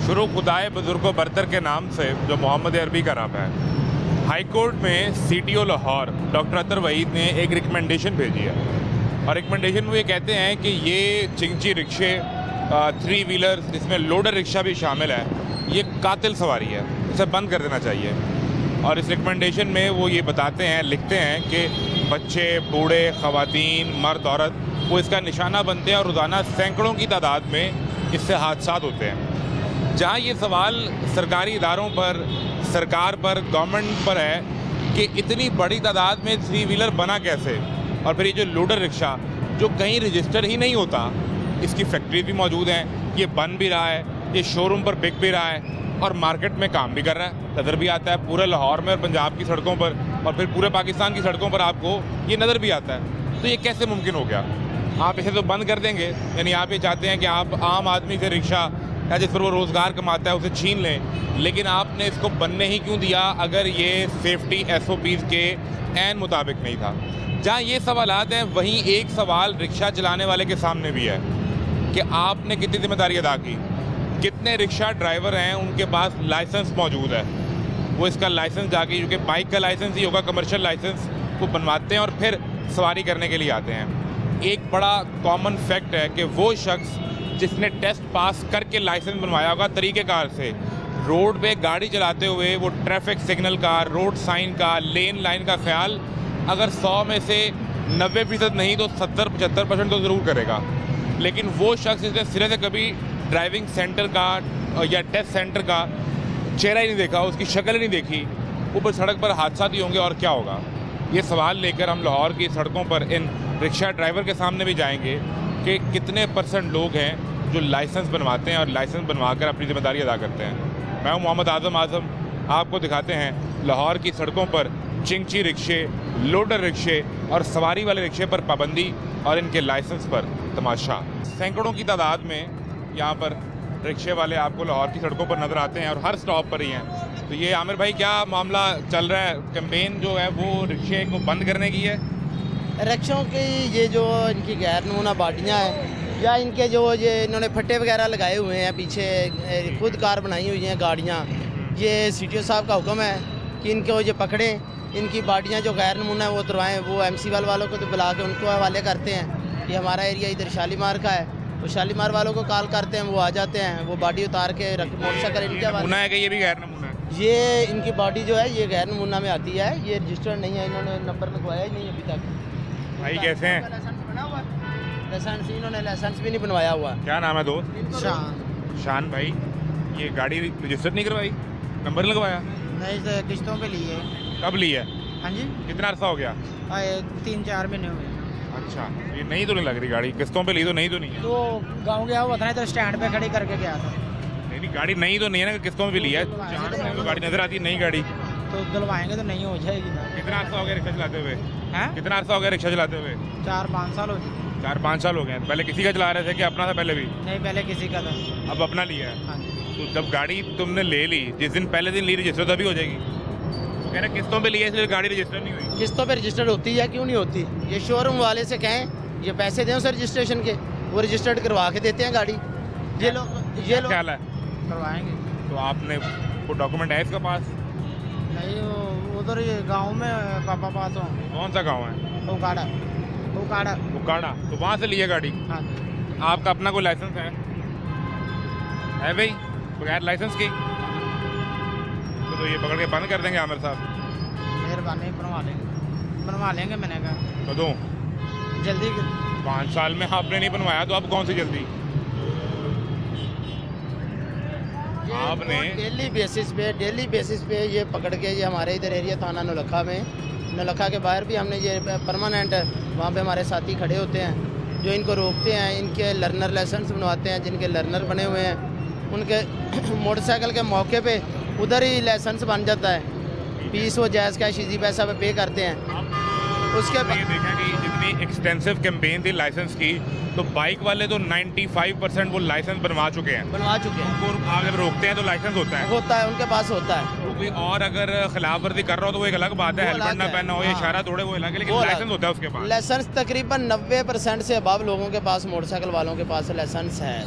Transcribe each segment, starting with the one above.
शुरू खुदाए बुजुर्गो बरतर के नाम से जो मोहम्मद अरबी का नाम है, हाई कोर्ट में CTO लाहौर डॉक्टर अतर वहीद ने एक रिकमेंडेशन भेजी है। और रिकमेंडेशन में ये कहते हैं कि ये चिंची रिक्शे, 3 व्हीलर जिसमें लोडर रिक्शा भी शामिल है, ये कातिल सवारी है, इसे बंद कर देना चाहिए। और इस रिकमेंडेशन में वो ये बताते हैं, लिखते हैं कि बच्चे, बूढ़े, ख़वातीन, मर्द, औरत वो इसका निशाना बनते हैं और रोज़ाना सैकड़ों की तादाद में इससे हादसा होते हैं। जहाँ ये सवाल सरकारी इदारों पर, सरकार पर, गवर्नमेंट पर है कि इतनी बड़ी तादाद में 3 व्हीलर बना कैसे, और फिर ये जो लोडर रिक्शा जो कहीं रजिस्टर ही नहीं होता, इसकी फैक्ट्री भी मौजूद हैं, ये बन भी रहा है, ये शोरूम पर बिक भी रहा है और मार्केट में काम भी कर रहा है, नज़र भी आता है पूरे लाहौर में और पंजाब की सड़कों पर और फिर पूरे पाकिस्तान की सड़कों पर आपको ये नज़र भी आता है। तो ये कैसे मुमकिन हो गया? आप इसे तो बंद कर देंगे, यानी आप ये चाहते हैं कि आप आम आदमी से रिक्शा या जिस पर वो रोज़गार कमाता है उसे छीन लें, लेकिन आपने इसको बनने ही क्यों दिया अगर ये सेफ्टी SOPs के ऐन मुताबिक नहीं था? जहाँ ये सवालात हैं, वहीं एक सवाल रिक्शा चलाने वाले के सामने भी है कि आपने कितनी जिम्मेदारी अदा की। कितने रिक्शा ड्राइवर हैं उनके पास लाइसेंस मौजूद है, वो इसका लाइसेंस जाके, क्योंकि बाइक का लाइसेंस ही होगा, कमर्शियल लाइसेंस, वो बनवाते हैं और फिर सवारी करने के लिए आते हैं। एक बड़ा कॉमन फैक्ट है कि वो शख्स जिसने टेस्ट पास करके लाइसेंस बनवाया होगा तरीक़ेकार से, रोड पे गाड़ी चलाते हुए वो ट्रैफिक सिग्नल का, रोड साइन का, लेन लाइन का ख्याल अगर 100 में से 90% नहीं तो 70-75% तो ज़रूर करेगा। लेकिन वो शख्स जिसने सिरे से कभी ड्राइविंग सेंटर का या टेस्ट सेंटर का चेहरा ही नहीं देखा, उसकी शक्ल ही नहीं देखी, ऊपर सड़क पर हादसा ही होंगे और क्या होगा? ये सवाल लेकर हम लाहौर की सड़कों पर इन रिक्शा ड्राइवर के सामने भी जाएंगे कि कितने % लोग हैं जो लाइसेंस बनवाते हैं और लाइसेंस बनवाकर अपनी जिम्मेदारी अदा करते हैं। मैं हूं मोहम्मद आज़म, आपको दिखाते हैं लाहौर की सड़कों पर चिंची रिक्शे, लोडर रिक्शे और सवारी वाले रिक्शे पर पाबंदी और इनके लाइसेंस पर तमाशा। सैकड़ों की तादाद में यहाँ पर रिक्शे वाले आपको लाहौर की सड़कों पर नज़र आते हैं और हर स्टॉप पर ही हैं। तो ये आमिर भाई, क्या मामला चल रहा है? कैंपेन जो है वो रिक्शे को बंद करने की है? रिक्शों की ये जो इनकी गैर नमूना बाडियाँ हैं या इनके जो ये इन्होंने फट्टे वगैरह लगाए हुए हैं पीछे, खुद कार बनाई हुई हैं गाड़ियाँ, ये CTO साहब का हुक्म है कि इनको ये पकड़ें, इनकी बाडियाँ जो गैर नमूना है वो उतरवाएँ। वो MC वालों को तो बुला के उनको हवाले करते हैं। ये हमारा एरिया इधर शालीमार का है, वो शालीमार वालों को कॉल करते हैं, वो आ जाते हैं, वो बाडी उतार के मोटरसाइकिल इनके नमूना है कि ये भी गैर नमूना है? ये इनकी बॉडी जो है ये गैर नमूना में आती है, ये रजिस्टर्ड नहीं है, इन्होंने नंबर लगवाया ही नहीं अभी तक। भाई कैसे हैं? लाइसेंस बना हुआ है? लाइसेंस इन्होंने लाइसेंस भी नहीं बनवाया हुआ। क्या नाम है दोस्त? शान भाई, ये गाड़ी रजिस्टर नहीं करवाई, नंबर लगवाया? नहीं सर, किस्तों पे लिए। कब ली है? हाँ जी, कितना अर्सा हो गया? 3-4 महीने हुए। अच्छा, ये नहीं तो नहीं लग रही गाड़ी, किस्तों पे ली तो नहीं तो नहीं है? तो गाँव गया हुआ था, तो स्टैंड पे खड़ी करके गया था। नहीं, गाड़ी नहीं तो नहीं है ना, किस्तों में भी ली है। चार तो गाड़ी नजर आती है, नई गाड़ी। तो दिलवाएंगे तो नहीं हो जाएगी ना। कितना अर्सा हो गया रिक्शा चलाते हुए? हैं? कितना अर्सा हो गया रिक्शा चलाते हुए? 4-5 साल हो गए। 4-5 साल हो गए। पहले किसी का चला रहे थे कि अपना था पहले भी? नहीं, पहले किसी का था। अब अपना लिया है? हाँ जी। तो जब गाड़ी तुमने ले ली, जिस दिन पहले दिन ली रजिस्टर तभी हो जाएगी? कह रहे किस्तों पे लिया इसलिए गाड़ी रजिस्टर नहीं हुई। किस्तों पे रजिस्टर्ड होती है, क्यों नहीं होती? ये शोरूम वाले से कहें, ये पैसे दें उसे रजिस्ट्रेशन के, वो रजिस्टर्ड करवा के देते हैं गाड़ी। ये लोग ख्याल है करवाएंगे। तो आपने वो डॉक्यूमेंट है इसका पास? नहीं, उधर ये गाँव में पापा पास हो। कौन सा गाँव है? उकाड़ा। उकाड़ा। तो वहाँ से लिया गाड़ी? हाँ जी। आपका अपना कोई लाइसेंस है भाई? बगैर लाइसेंस की तो ये पकड़ के बंद कर देंगे आमिर साहब? मेहरबानी, बनवा लेंगे मैंने कहा। तो दूँ जल्दी? 5 साल में आपने नहीं बनवाया तो अब कौन सी जल्दी? आपने डेली बेसिस पे ये पकड़ के, ये हमारे इधर एरिया थाना नौलखा में, नौलखा के बाहर भी हमने ये परमानेंट, वहाँ पे हमारे साथी खड़े होते हैं जो इनको रोकते हैं, इनके लर्नर लाइसेंस बनवाते हैं। जिनके लर्नर बने हुए हैं उनके मोटरसाइकिल के मौके पे उधर ही लाइसेंस बन जाता है। फीस वो जायज़ कैश इजी पैसा पे करते हैं। उसके बाद देखा कि जितनी एक्सटेंसिव कैंपेन थी लाइसेंस की, तो बाइक वाले तो 95% वो लाइसेंस बनवा चुके हैं। उनको आप जब रोकते हैं तो लाइसेंस होता है, उनके पास होता है। तो कोई और अगर खिलाफ वर्जी कर रहा हो तो वो एक अलग बात है, हेलमेट ना पहनना हो या इशारा तोड़े वो अलग है, लेकिन लाइसेंस होता है उसके पास। लाइसेंस तकरीबन 90% से अबाव लोगों के पास, मोटरसाइकिल वालों के पास लाइसेंस है।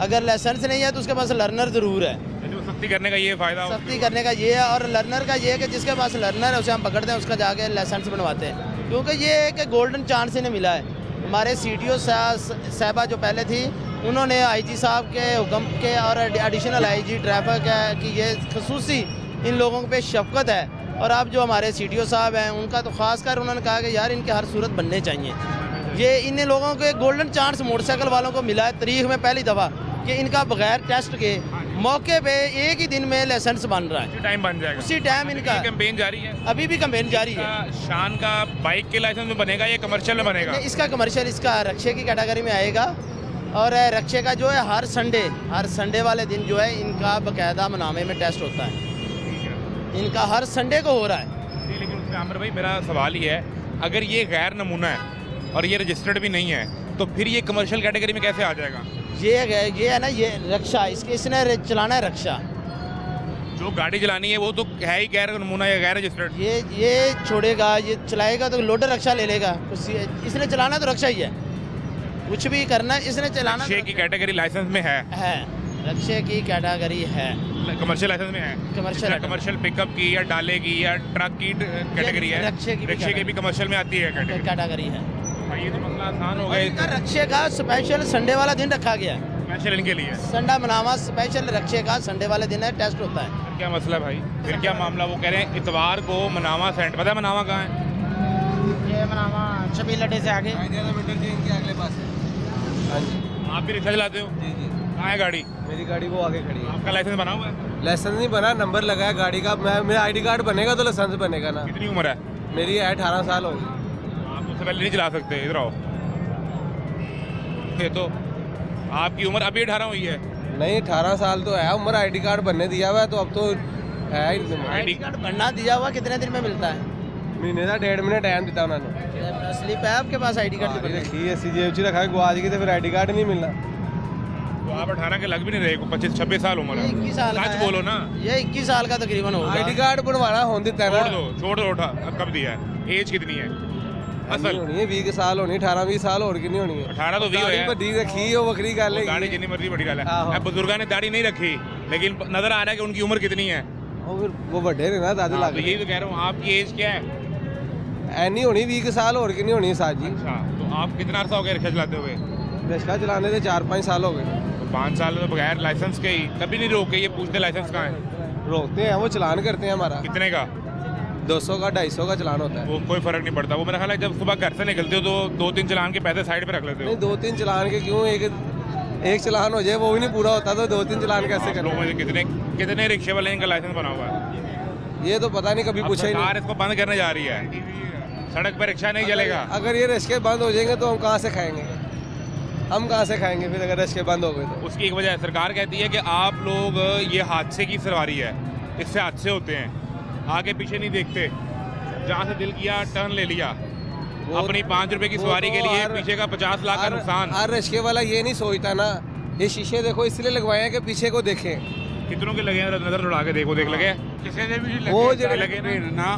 अगर लाइसेंस नहीं है तो उसके पास लर्नर ज़रूर है। यानी वो सख्ती करने का ये फ़ायदा हो। सख्ती करने का ये है, और लर्नर का ये है कि जिसके पास लर्नर है उसे हम पकड़ते हैं, उसका जाके लाइसेंस बनवाते हैं, क्योंकि ये एक गोल्डन चांस इन्हें मिला है। हमारे CTO साहबा जो पहले थी, उन्होंने IG साहब के हुक्म के और एडिशनल IG ट्रैफिक है कि ये खसूसी इन लोगों पे शफकत है, और अब जो हमारे CTO साहब हैं उनका तो ख़ास कर उन्होंने कहा कि यार इनके हर सूरत बनने चाहिए। ये इन लोगों के गोल्डन चांस मोटरसाइकिल वालों को मिला है तारीख में पहली दफ़ा कि इनका बगैर टेस्ट के मौके पे एक ही दिन में लाइसेंस बन रहा है। टाइम बन जाएगा, उसी टाइम इनका कैंपेन जारी है, अभी भी कैंपेन जारी है। शान का बाइक के लाइसेंस में बनेगा या कमर्शियल में बनेगा? इसका कमर्शियल, इसका रक्षे की कैटेगरी में आएगा, और रक्षे का जो है हर संडे वाले दिन जो है इनका बाकायदा मनामे में टेस्ट होता है, इनका हर संडे को हो रहा है। लेकिन उसमें आमिर भाई मेरा सवाल ये है, अगर ये गैर नमूना है और ये रजिस्टर्ड भी नहीं है तो फिर ये कमर्शियल कैटेगरी में कैसे आ जाएगा? ये है ना, ये रक्षा, इसने चलाना है रक्षा। जो गाड़ी चलानी है वो तो है ही गैर नमूना या गैर रजिस्टर्ड। ये छोड़ेगा, ये चलाएगा तो लोडर रक्षा ले लेगा, इसने चलाना तो रक्षा ही है, कुछ भी करना है इसने चलाना। रक्षे की कैटेगरी लाइसेंस में है, रक्षे की कैटेगरी है, कमर्शियल लाइसेंस में है। कमर्शियल पिकअप की या डाले की या ट्रक की कैटेगरी है, रक्षे की भी कमर्शियल में आती है कैटेगरी है। ये तो मसला आसान हो इनका गया। रक्षे का स्पेशल संडे वाला दिन रखा गया है, स्पेशल इनके लिए संडा मनावा स्पेशल रक्षे का संडे वाले दिन है, टेस्ट होता है। फिर क्या मसला है भाई, फिर क्या मामला? वो कह रहे हैं इतवार को मनावा सेंटर, पता है मनावा कहाँ है? ये मनावा छबील अड्डे से आगे अगले पास। हाँ जी, आप भी रिक्शा चलाते हो? जी जी, कहाँ है गाड़ी? मेरी गाड़ी वो आगे खड़ी है। आपका लाइसेंस बना हुआ है? लाइसेंस नहीं बना, नंबर लगा है गाड़ी का। मेरा ID कार्ड बनेगा तो लाइसेंस बनेगा ना। कितनी उम्र है? मेरी है 18 साल हो गई। आप उससे पहले नहीं चला सकते, इधर आओ। ये तो आपकी उम्र अभी 18 हुई है। नहीं, 18 साल तो है उम्र, ID कार्ड बनने दिया हुआ है तो अब तो है ही। ID कार्ड बनना दिया हुआ कितने दिन में मिलता है? महीने का 1.5 महीने टाइम दिता उन्होंने। स्लिप है आपके पास ID कार्ड की? रखी है जेब च रखा है, गुआज गई तो फिर ID कार्ड नहीं मिलना। तो आप 18 के लग भी नहीं रहे, 25-26 साल उम्र है। 21 साल का सच है। बोलो ना। ये 21 साल का तकरीबन होगा। ID कार्ड बनवाना होने देता है ना। छोड़ दो उठा, अब कब दिया है? एज कितनी है असल? होनी है 20 साल होनी, 18-20 साल और कितनी होनी है? 18 तो 20 है। बड़ी रखी है वो बकरी गल है। दाढ़ी जितनी मर्जी बड़ी गल है। आहो। अब बुजुर्गों ने दाढ़ी नहीं रखी, लेकिन नजर आ रहा है कि उनकी उम्र कितनी है। और फिर वो बड़े ने ना दादी हाँ, लाग तो यही तो कह रहा हूँ, आपकी एज क्या है? ऐनी होनी 20 साल और कितनी होनी है साजी। अच्छा, तो आप कितना अर्सा हो गया रिक्शा चलाते हुए? रिक्शा चलाने से 4-5 साल हो गए। तो 5 साल तो बगैर लाइसेंस के ही कभी नहीं रोके, ये पूछते लाइसेंस कहाँ है? रोकते हैं, वो चलान करते हैं हमारा। कितने का? 200 का 250 का चलान होता है। वो कोई फर्क नहीं पड़ता। वो मेरा ख्याल है जब सुबह घर से निकलते हो तो 2-3 चलान के पैसे साइड पे रख लेते हो। नहीं, 2-3 चलान के क्यों, एक चलान हो जाए वो भी नहीं पूरा होता तो 2-3 चलान कैसे आप करें? लोगों में कितने रिक्शे वाले इनका लाइसेंस बना हुआ है? ये तो पता नहीं, कभी अब पूछा ही सरकार नहीं। इसको बंद करने जा रही है, सड़क पर रिक्शा नहीं चलेगा। अगर ये रिक्शे बंद हो जाएंगे तो हम कहाँ से खाएंगे? हम कहाँ से खाएंगे फिर अगर रिक्शे बंद हो गए तो? उसकी एक वजह है, सरकार कहती है कि आप लोग ये हादसे की सवारी है, इससे हादसे होते हैं, आगे पीछे नहीं देखते, जहाँ से दिल किया टर्न ले लिया, अपनी 5 रुपए की सवारी के लिए पीछे का 50 लाख का नुकसान। हर रिक्शे वाला ये नहीं सोचता ना, ये शीशे देखो इसलिए लगवाए हैं कि पीछे को देखें। कितनों के लगे हैं? नजर उड़ा के देखो, देख लगे किसी ने भी लगे, वो जो लगे ना।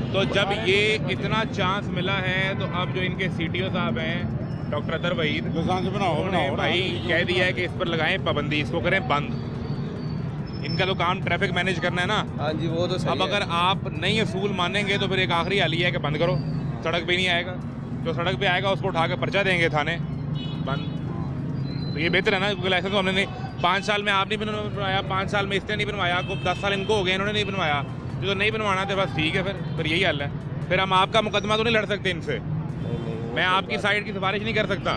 तो जब ये इतना चांस मिला है तो अब जो इनके CTO साहब हैं डॉक्टर अतर वहीद, उन्होंने भाई कह दिया है कि इस पर लगाएं पाबंदी, इसको करें बंद। इनका तो काम ट्रैफिक मैनेज करना है ना। हाँ जी, वो तो सही अब अगर आप नहीं असूल मानेंगे तो फिर एक आखिरी हाल है कि बंद करो, सड़क पे नहीं आएगा, जो सड़क पे आएगा उसको उठा के पर्चा देंगे थाने, बंद। तो ये बेहतर है ना, क्योंकि लाइसेंस तो हमने नहीं 5 साल में आप नहीं बनवाया, 5 साल में इसने नहीं बनवाया, 10 साल इनको हो गए इन्होंने नहीं बनवाया, जो तो नहीं बनवाना था बस ठीक है, फिर यही हाल है। फिर हम आपका मुकदमा तो नहीं लड़ सकते इनसे, मैं आपकी साइड की सिफारिश नहीं कर सकता।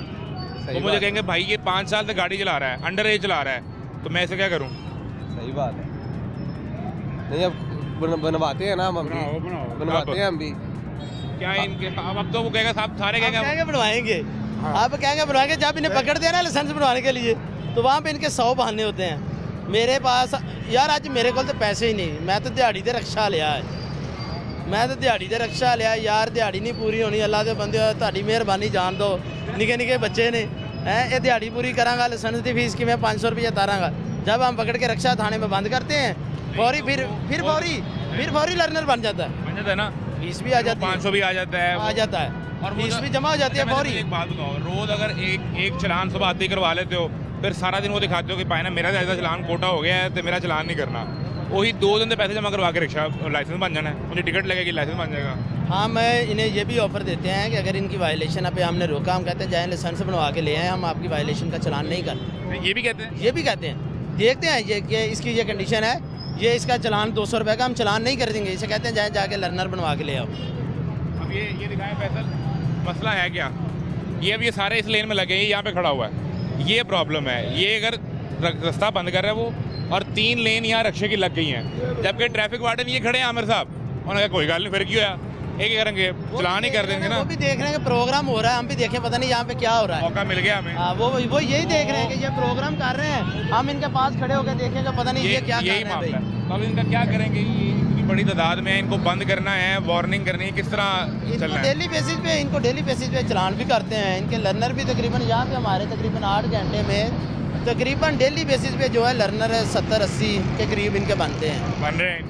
वो मुझे कहेंगे भाई ये 5 साल से गाड़ी चला रहा है, अंडर एज चला रहा है, तो मैं इसे क्या करूँ? सही बात है। नहीं, अब बनवाते हैं ना हम भी, बनवाते हैं हम भी। क्या इनके अब तो वो कहेगा साहब सारे कहेंगे बनवाएंगे, आप कहेंगे बनवाएंगे। जब इन्हें पकड़ दिया ना लाइसेंस बनवाने के लिए तो वहाँ पे इनके 100 बहाने होते हैं। मेरे पास यार अज मेरे को तो पैसे ही नहीं, मैं तो दिहाड़ी ते रक्षा लिया है, मैं तो दिहाड़ी ते रक्षा लिया यार, दिहाड़ी नहीं पूरी होनी, अल्लाह के बंदे तुहाडी मेहरबानी जान दो, निके निके बच्चे ने हैं, ये दिहाड़ी पूरी करांगा, लाइसेंस की फीस की मैं 500 रुपये तारांगा। जब हम पकड़ के रक्षा थाने में बंद करते हैं फौरी फिर फौरी लर्नर बन जाता है ना, फीस भी आ जाती है, 500 भी आ जाता है, और फीस भी जमा हो जाती है फौरी। एक बात बताओ, रोज अगर एक चलान सुबह आते ही करवा लेते हो फिर सारा दिन वो दिखाते हो कि पाए ना मेरा ज़्यादा चलान कोटा हो गया है तो मेरा चलान नहीं करना। वही 2 दिन पैसे जमा करवा के रिक्शा लाइसेंस बन जाना है, मुझे टिकट लगेगी लाइसेंस बन जाएगा। हाँ, मैं इन्हें ये भी ऑफ़र देते हैं कि अगर इनकी वायलेशन पे हमने रोका, हम कहते हैं जाए लाइसेंस बनवा के ले आए, हम आपकी वायलेशन का चलान नहीं करते। ये भी कहते हैं, ये भी कहते हैं, देखते हैं ये कि इसकी ये कंडीशन है, ये इसका चलान 200 रुपये का हम चलान नहीं कर देंगे। इसे कहते हैं जाए जाके लर्नर बनवा के ले आओ। अब ये दिखाएं फैसल, मसला है क्या? ये अब ये सारे इस लेन में लगे हैं, यहाँ पे खड़ा हुआ है, ये प्रॉब्लम है। ये अगर रास्ता बंद कर रहा है वो, और 3 लेन यहाँ रक्षे की लग गई हैं, जबकि ट्रैफिक वार्डन ये खड़े हैं आमिर साहब, उन्होंने कहा कोई गल नहीं, फिर क्यों है, एक करेंगे चलान ही कर देंगे ना। वो भी देख रहे हैं कि प्रोग्राम हो रहा है, हम भी देखें पता नहीं यहाँ पे क्या हो रहा है। मौका मिल गया हमें। हाँ, वो यही देख रहे हैं कि ये प्रोग्राम कर रहे हैं, हम इनके पास खड़े होकर देखेंगे पता नहीं ये क्या कर रहे यही हैं मामला भाई। है। तो अब इनका क्या करेंगे? ये इतनी बड़ी तादाद में है, इनको बंद करना है, वार्निंग करनी है, किस तरह चलना है? डेली बेसिस पे चलान भी करते हैं। इनके लर्नर भी तकरीबन यहाँ पे हमारे तकरीबन 8 घंटे में तकरीबन डेली बेसिस पे जो है लर्नर 70-80 के करीब इनके बनते हैं,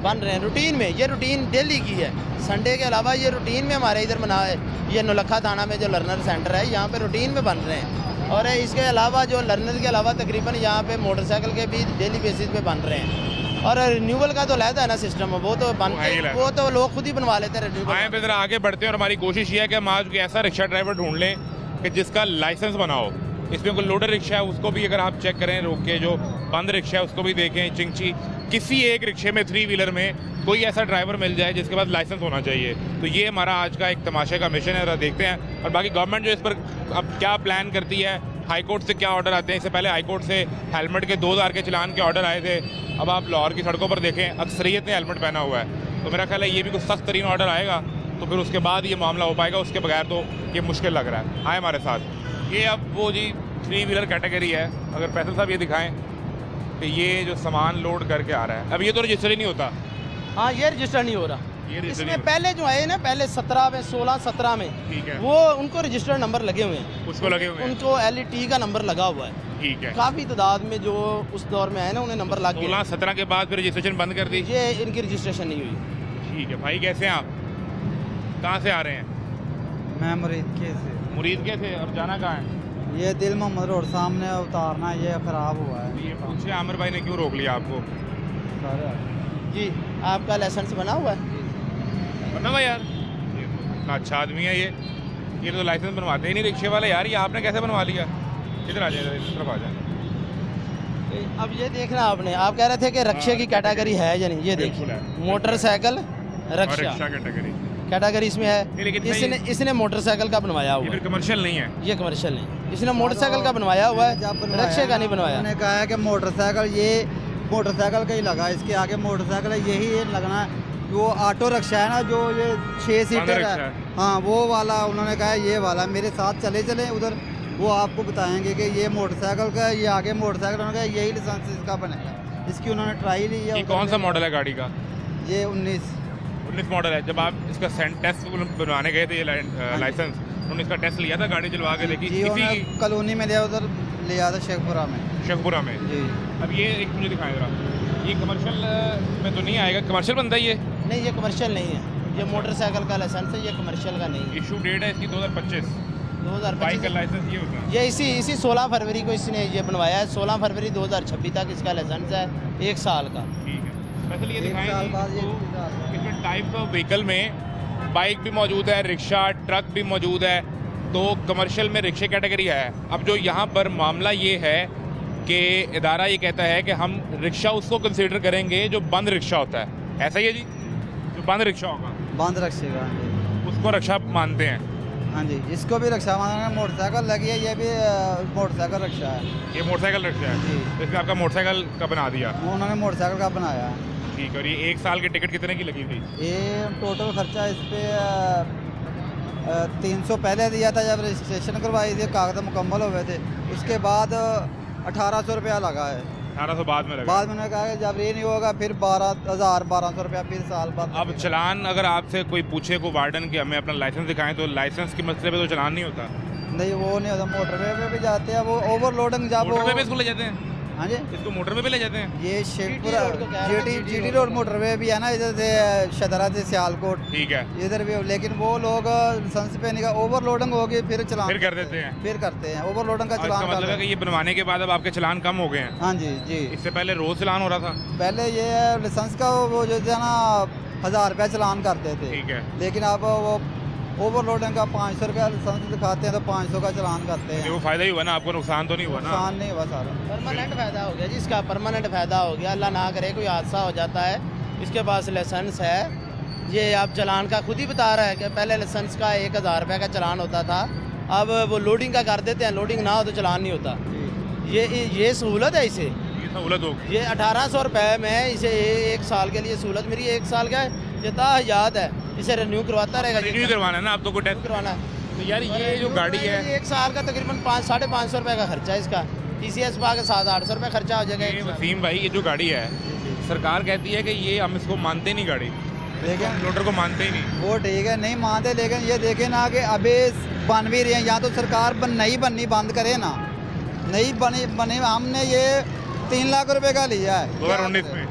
बन रहे हैं रूटीन में। ये रूटीन डेली की है, संडे के अलावा ये रूटीन में हमारे इधर बना है। ये नौलखा थाना में जो लर्नर सेंटर है, यहाँ पे रूटीन में बन रहे हैं। और इसके अलावा जो लर्नर के अलावा तकरीबन यहाँ पे मोटरसाइकिल के भी डेली बेसिस पे बन रहे हैं। और रिन्यूअल का तो लहदा है ना सिस्टम, वो तो बनते, वो तो लोग खुद ही बनवा लेते हैं रिन्यूअल। आए पे जरा आगे बढ़ते हैं और हमारी कोशिश ये है कि हम आज कोई ऐसा रिक्शा ड्राइवर ढूंढ लें कि जिसका लाइसेंस बनाओ। इसमें कोई लोडर रिक्शा है उसको भी अगर आप चेक करें रोक के, जो बंद रिक्शा है उसको भी देखें, चिंची किसी एक रिक्शे में 3 व्हीलर में कोई ऐसा ड्राइवर मिल जाए जिसके पास लाइसेंस होना चाहिए। तो ये हमारा आज का एक तमाशे का मिशन है, देखते हैं। और बाकी गवर्नमेंट जो इस पर अब क्या प्लान करती है, हाई कोर्ट से क्या ऑर्डर आते हैं। इससे पहले हाई कोर्ट से हेलमेट के 2000 के चलान के ऑर्डर आए थे। अब आप लाहौर की सड़कों पर देखें, अक्सरियत ने हेलमेट पहना हुआ है। तो मेरा ख्याल है ये भी कुछ सख्त तरीन ऑर्डर आएगा तो फिर उसके बाद ये मामला हो पाएगा, उसके बगैर तो ये मुश्किल लग रहा है। आए हमारे साथ, ये अब वो जी 3 व्हीलर कैटेगरी है। अगर फैसल साहब ये दिखाएं कि ये जो सामान लोड करके आ रहा है, अब ये तो रजिस्टर ही नहीं होता। हाँ, ये रजिस्टर नहीं हो रहा। इसमें पहले जो है ना, पहले 17 में 16-17 में, ठीक है, वो उनको रजिस्टर नंबर लगे हुए हैं, उसको लगे हुए हैं, उनको LET का नंबर लगा हुआ है। ठीक है, काफ़ी तादाद में जो उस दौर में है ना, उन्हें नंबर लग गया। 16-17 के बाद फिर रजिस्ट्रेशन बंद कर दी। ये इनकी रजिस्ट्रेशन नहीं हुई। ठीक है भाई, कैसे हैं आप, कहाँ से आ रहे हैं? मैं मुरीद के से, मुरीद के थे, और जाना कहाँ है? ये दिल मोहम्मद रोड सामने उतारना, ये ख़राब हुआ है। ये पूछे आमिर भाई ने क्यों रोक लिया आपको? जी, आपका लाइसेंस बना हुआ है? बना हुआ यार, ये तो इतना अच्छा आदमी है ये तो लाइसेंस बनवाते ही नहीं रिक्शे वाले यार। ये आपने कैसे बनवा लिया? इधर आ जाए, इस तरफ आ जाए। अब ये देखना आपने, आप कह रहे थे कि रक्षे की कैटेगरी है या नहीं, ये देखिए मोटरसाइकिल रक्षा कैटेगरी इसमें है। लेकिन इसने मोटरसाइकिल का बनवाया हुआ ये है, फिर कमर्शियल नहीं है। ये कमर्शियल नहीं, इसने मोटरसाइकिल का बनवाया हुआ है, रक्षे का नहीं बनवाया। उन्होंने कहा है कि मोटरसाइकिल, ये मोटरसाइकिल का ही लगा, इसके आगे मोटरसाइकिल है, यही लगना है। वो ऑटो रिक्शा है ना, जो ये 6 सीटर रिक्शा है, है। हाँ वो वाला उन्होंने कहा है, ये वाला मेरे साथ चले उधर, वो आपको बताएंगे कि ये मोटरसाइकिल का, ये आगे मोटरसाइकिल, उन्होंने कहा यही लाइसेंस इसका बनेगा। इसकी उन्होंने ट्राई ली है। ये कौन सा मॉडल है गाड़ी का? ये 19 मॉडल है। जब आप इसका टेस्ट बनवाने गए थे, ये लाइसेंस, उन्होंने इसका टेस्ट लिया था, गाड़ी चलवा के देखी जी, इसी की कॉलोनी में लिया, उधर लिया था शेखपुरा में। शेखपुरा में जी। अब ये एक मुझे दिखाएं जरा, ये कमर्शियल में तो नहीं आएगा? कमर्शियल बनता है ये? नहीं, ये कमर्शियल नहीं है, ये मोटरसाइकिल का लाइसेंस है, ये कमर्शियल का नहीं है। इशू डेट है इसकी 2025। 2025 बाइक का लाइसेंस ये होता है। ये इसी 16 फरवरी को इसने ये बनवाया है। 16 फरवरी 2026 तक इसका लाइसेंस है, 1 साल का। ठीक है, वैसे ये 1 दिखाएं साल बाद ये तो इसमें टाइप्स ऑफ व्हीकल में बाइक भी मौजूद है, रिक्शा, ट्रक भी मौजूद है। तो कमर्शियल में रिक्शे कैटेगरी है। अब जो यहाँ पर मामला ये है कि इदारा ये कहता है कि हम रिक्शा उसको कंसीडर करेंगे जो बंद रिक्शा होता है, ऐसा ही है जी? जो बंद रिक्शा होगा बंद रखिएगा। हाँ जी, उसको रिक्शा मानते हैं। हाँ जी, इसको भी रक्षा माना है। मोटरसाइकिल लगी है, ये भी मोटरसाइकिल रक्षा है। ये मोटरसाइकिल रिक्शा है, जी। इसमें आपका मोटरसाइकिल का बना दिया। उन्होंने मोटरसाइकिल का बनाया है। ठीक है, और ये 1 साल की टिकट कितने की लगी थी? ये टोटल खर्चा इस पर 300 पहले दिया था जब रजिस्ट्रेशन करवाई थी, कागज मुकम्मल हुए थे। उसके बाद 1800 रुपया लगा है। 1800 बाद में लगा। बाद में उन्होंने कहा कि जब ये नहीं होगा फिर 12,000-1200 रुपया फिर साल बाद। अब चलान अगर आपसे कोई पूछे को वार्डन कि हमें अपना लाइसेंस दिखाएं, तो लाइसेंस के मसले पे तो चलान नहीं होता। नहीं, वो नहीं होता। मोटरवे पे भी जाते हैं, वो ओवरलोडिंग जब मोटरवे पे इसको ले जाते हैं। हाँ जी इसको मोटरवे पे ले जाते हैं? ये शेखपुरा रोड को कह रहा है, GT रोड मोटरवे भी है ना, इधर से शदरा से सियालकोट ठीक है, इधर भी, लेकिन वो लोग लाइसेंस पे नहीं का ओवरलोडिंग होगी फिर चलान फिर कर देते हैं। फिर करते हैं ओवरलोडिंग का और इसका चलान मतलब है करते कि ये बनवाने के बाद अब आपके चलान कम हो गए हैं? हैं। हाँ जी जी, इससे पहले रोज चलान हो रहा था? पहले ये लाइसेंस का वो जो है ना 1000 रुपया चलान करते थे, ठीक है, लेकिन अब वो ओवरलोडिंग का 500 रुपया लाइसेंस दिखाते हैं तो 500 का चलान करते हैं। वो फायदा ही हुआ ना, आपको नुकसान तो नहीं हुआ ना? नुकसान नहीं हुआ सारा, परमानेंट फ़ायदा हो गया जी, इसका परमानेंट फ़ायदा हो गया। अल्लाह ना करे कोई हादसा हो जाता है, इसके पास लाइसेंस है, ये आप चलान का खुद ही बता रहा है कि पहले लाइसेंस का 1000 रुपये का चलान होता था, अब वो लोडिंग का कर देते हैं, लोडिंग ना हो तो चलान नहीं होता। ये सहूलत है इसे, ये सहूलत हो गई। ये 1800 रुपये में इसे 1 साल के लिए सहूलत मेरी 1 साल का ये याद है, इसे रिन्यू करवाता रहेगा। रिन्यू करवाना है ना आपको, कोई टेस्ट करवाना है तो यार ये जो गाड़ी है 1 साल का तकरीबन 500-550 रुपये का खर्चा है इसका, TCS पा के 700-800 रुपये खर्चा हो जाएगा ये एक साल। वसीम भाई, ये जो गाड़ी है सरकार कहती है कि ये हम इसको मानते नहीं, गाड़ी लेकिन लोडर को मानते ही नहीं। वो ठीक है नहीं मानते, लेकिन ये देखे ना कि अभी बन भी रहे हैं, या तो सरकार नई बननी बंद करे ना, नई बने हमने ये 3 लाख रुपए का लिया है 2019 में,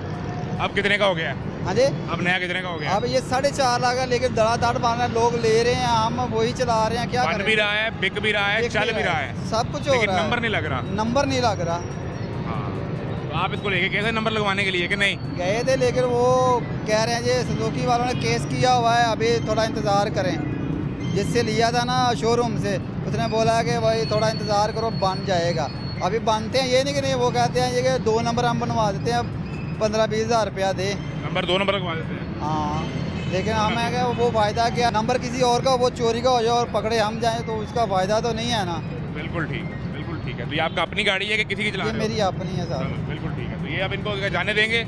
अब कितने का हो गया है? हाँ जी, अब नया कितने का हो गया? अब ये 4.5 लाख है, लेकिन धड़ाधड़ बन लोग ले रहे हैं, हम वही चला रहे हैं, क्या बन करें? भी रहा है, बिक भी रहा है, बिक चल भी रहा है, सब कुछ हो लेकिन रहा है, नंबर नहीं लग रहा। नंबर नहीं लग रहा। हाँ, तो आप इसको लेके कैसे नंबर लगवाने के लिए कि नहीं? गए थे, लेकिन वो कह रहे हैं जी सुजुकी वालों ने केस किया हुआ है, अभी थोड़ा इंतज़ार करें। जिससे लिया था ना शोरूम से, उसने बोला कि भाई थोड़ा इंतज़ार करो, बन जाएगा। अभी बनते हैं, ये नहीं कि नहीं, वो कहते हैं ये कि 2 नंबर हम बनवा देते हैं, 15-20 हज़ार रुपया दे। नंबर 2 नंबर लगवा देते हैं। हाँ, लेकिन हमें क्या वो फ़ायदा क्या, नंबर किसी और का वो चोरी का हो जाए और पकड़े हम जाएं तो उसका फ़ायदा तो नहीं है ना। बिल्कुल ठीक, बिल्कुल ठीक है। तो ये आपका अपनी गाड़ी है कि किसी की चला ये रहे हो? मेरी अपनी है साहब। चलो, बिल्कुल ठीक है। तो ये अब इनको जाने देंगे? ये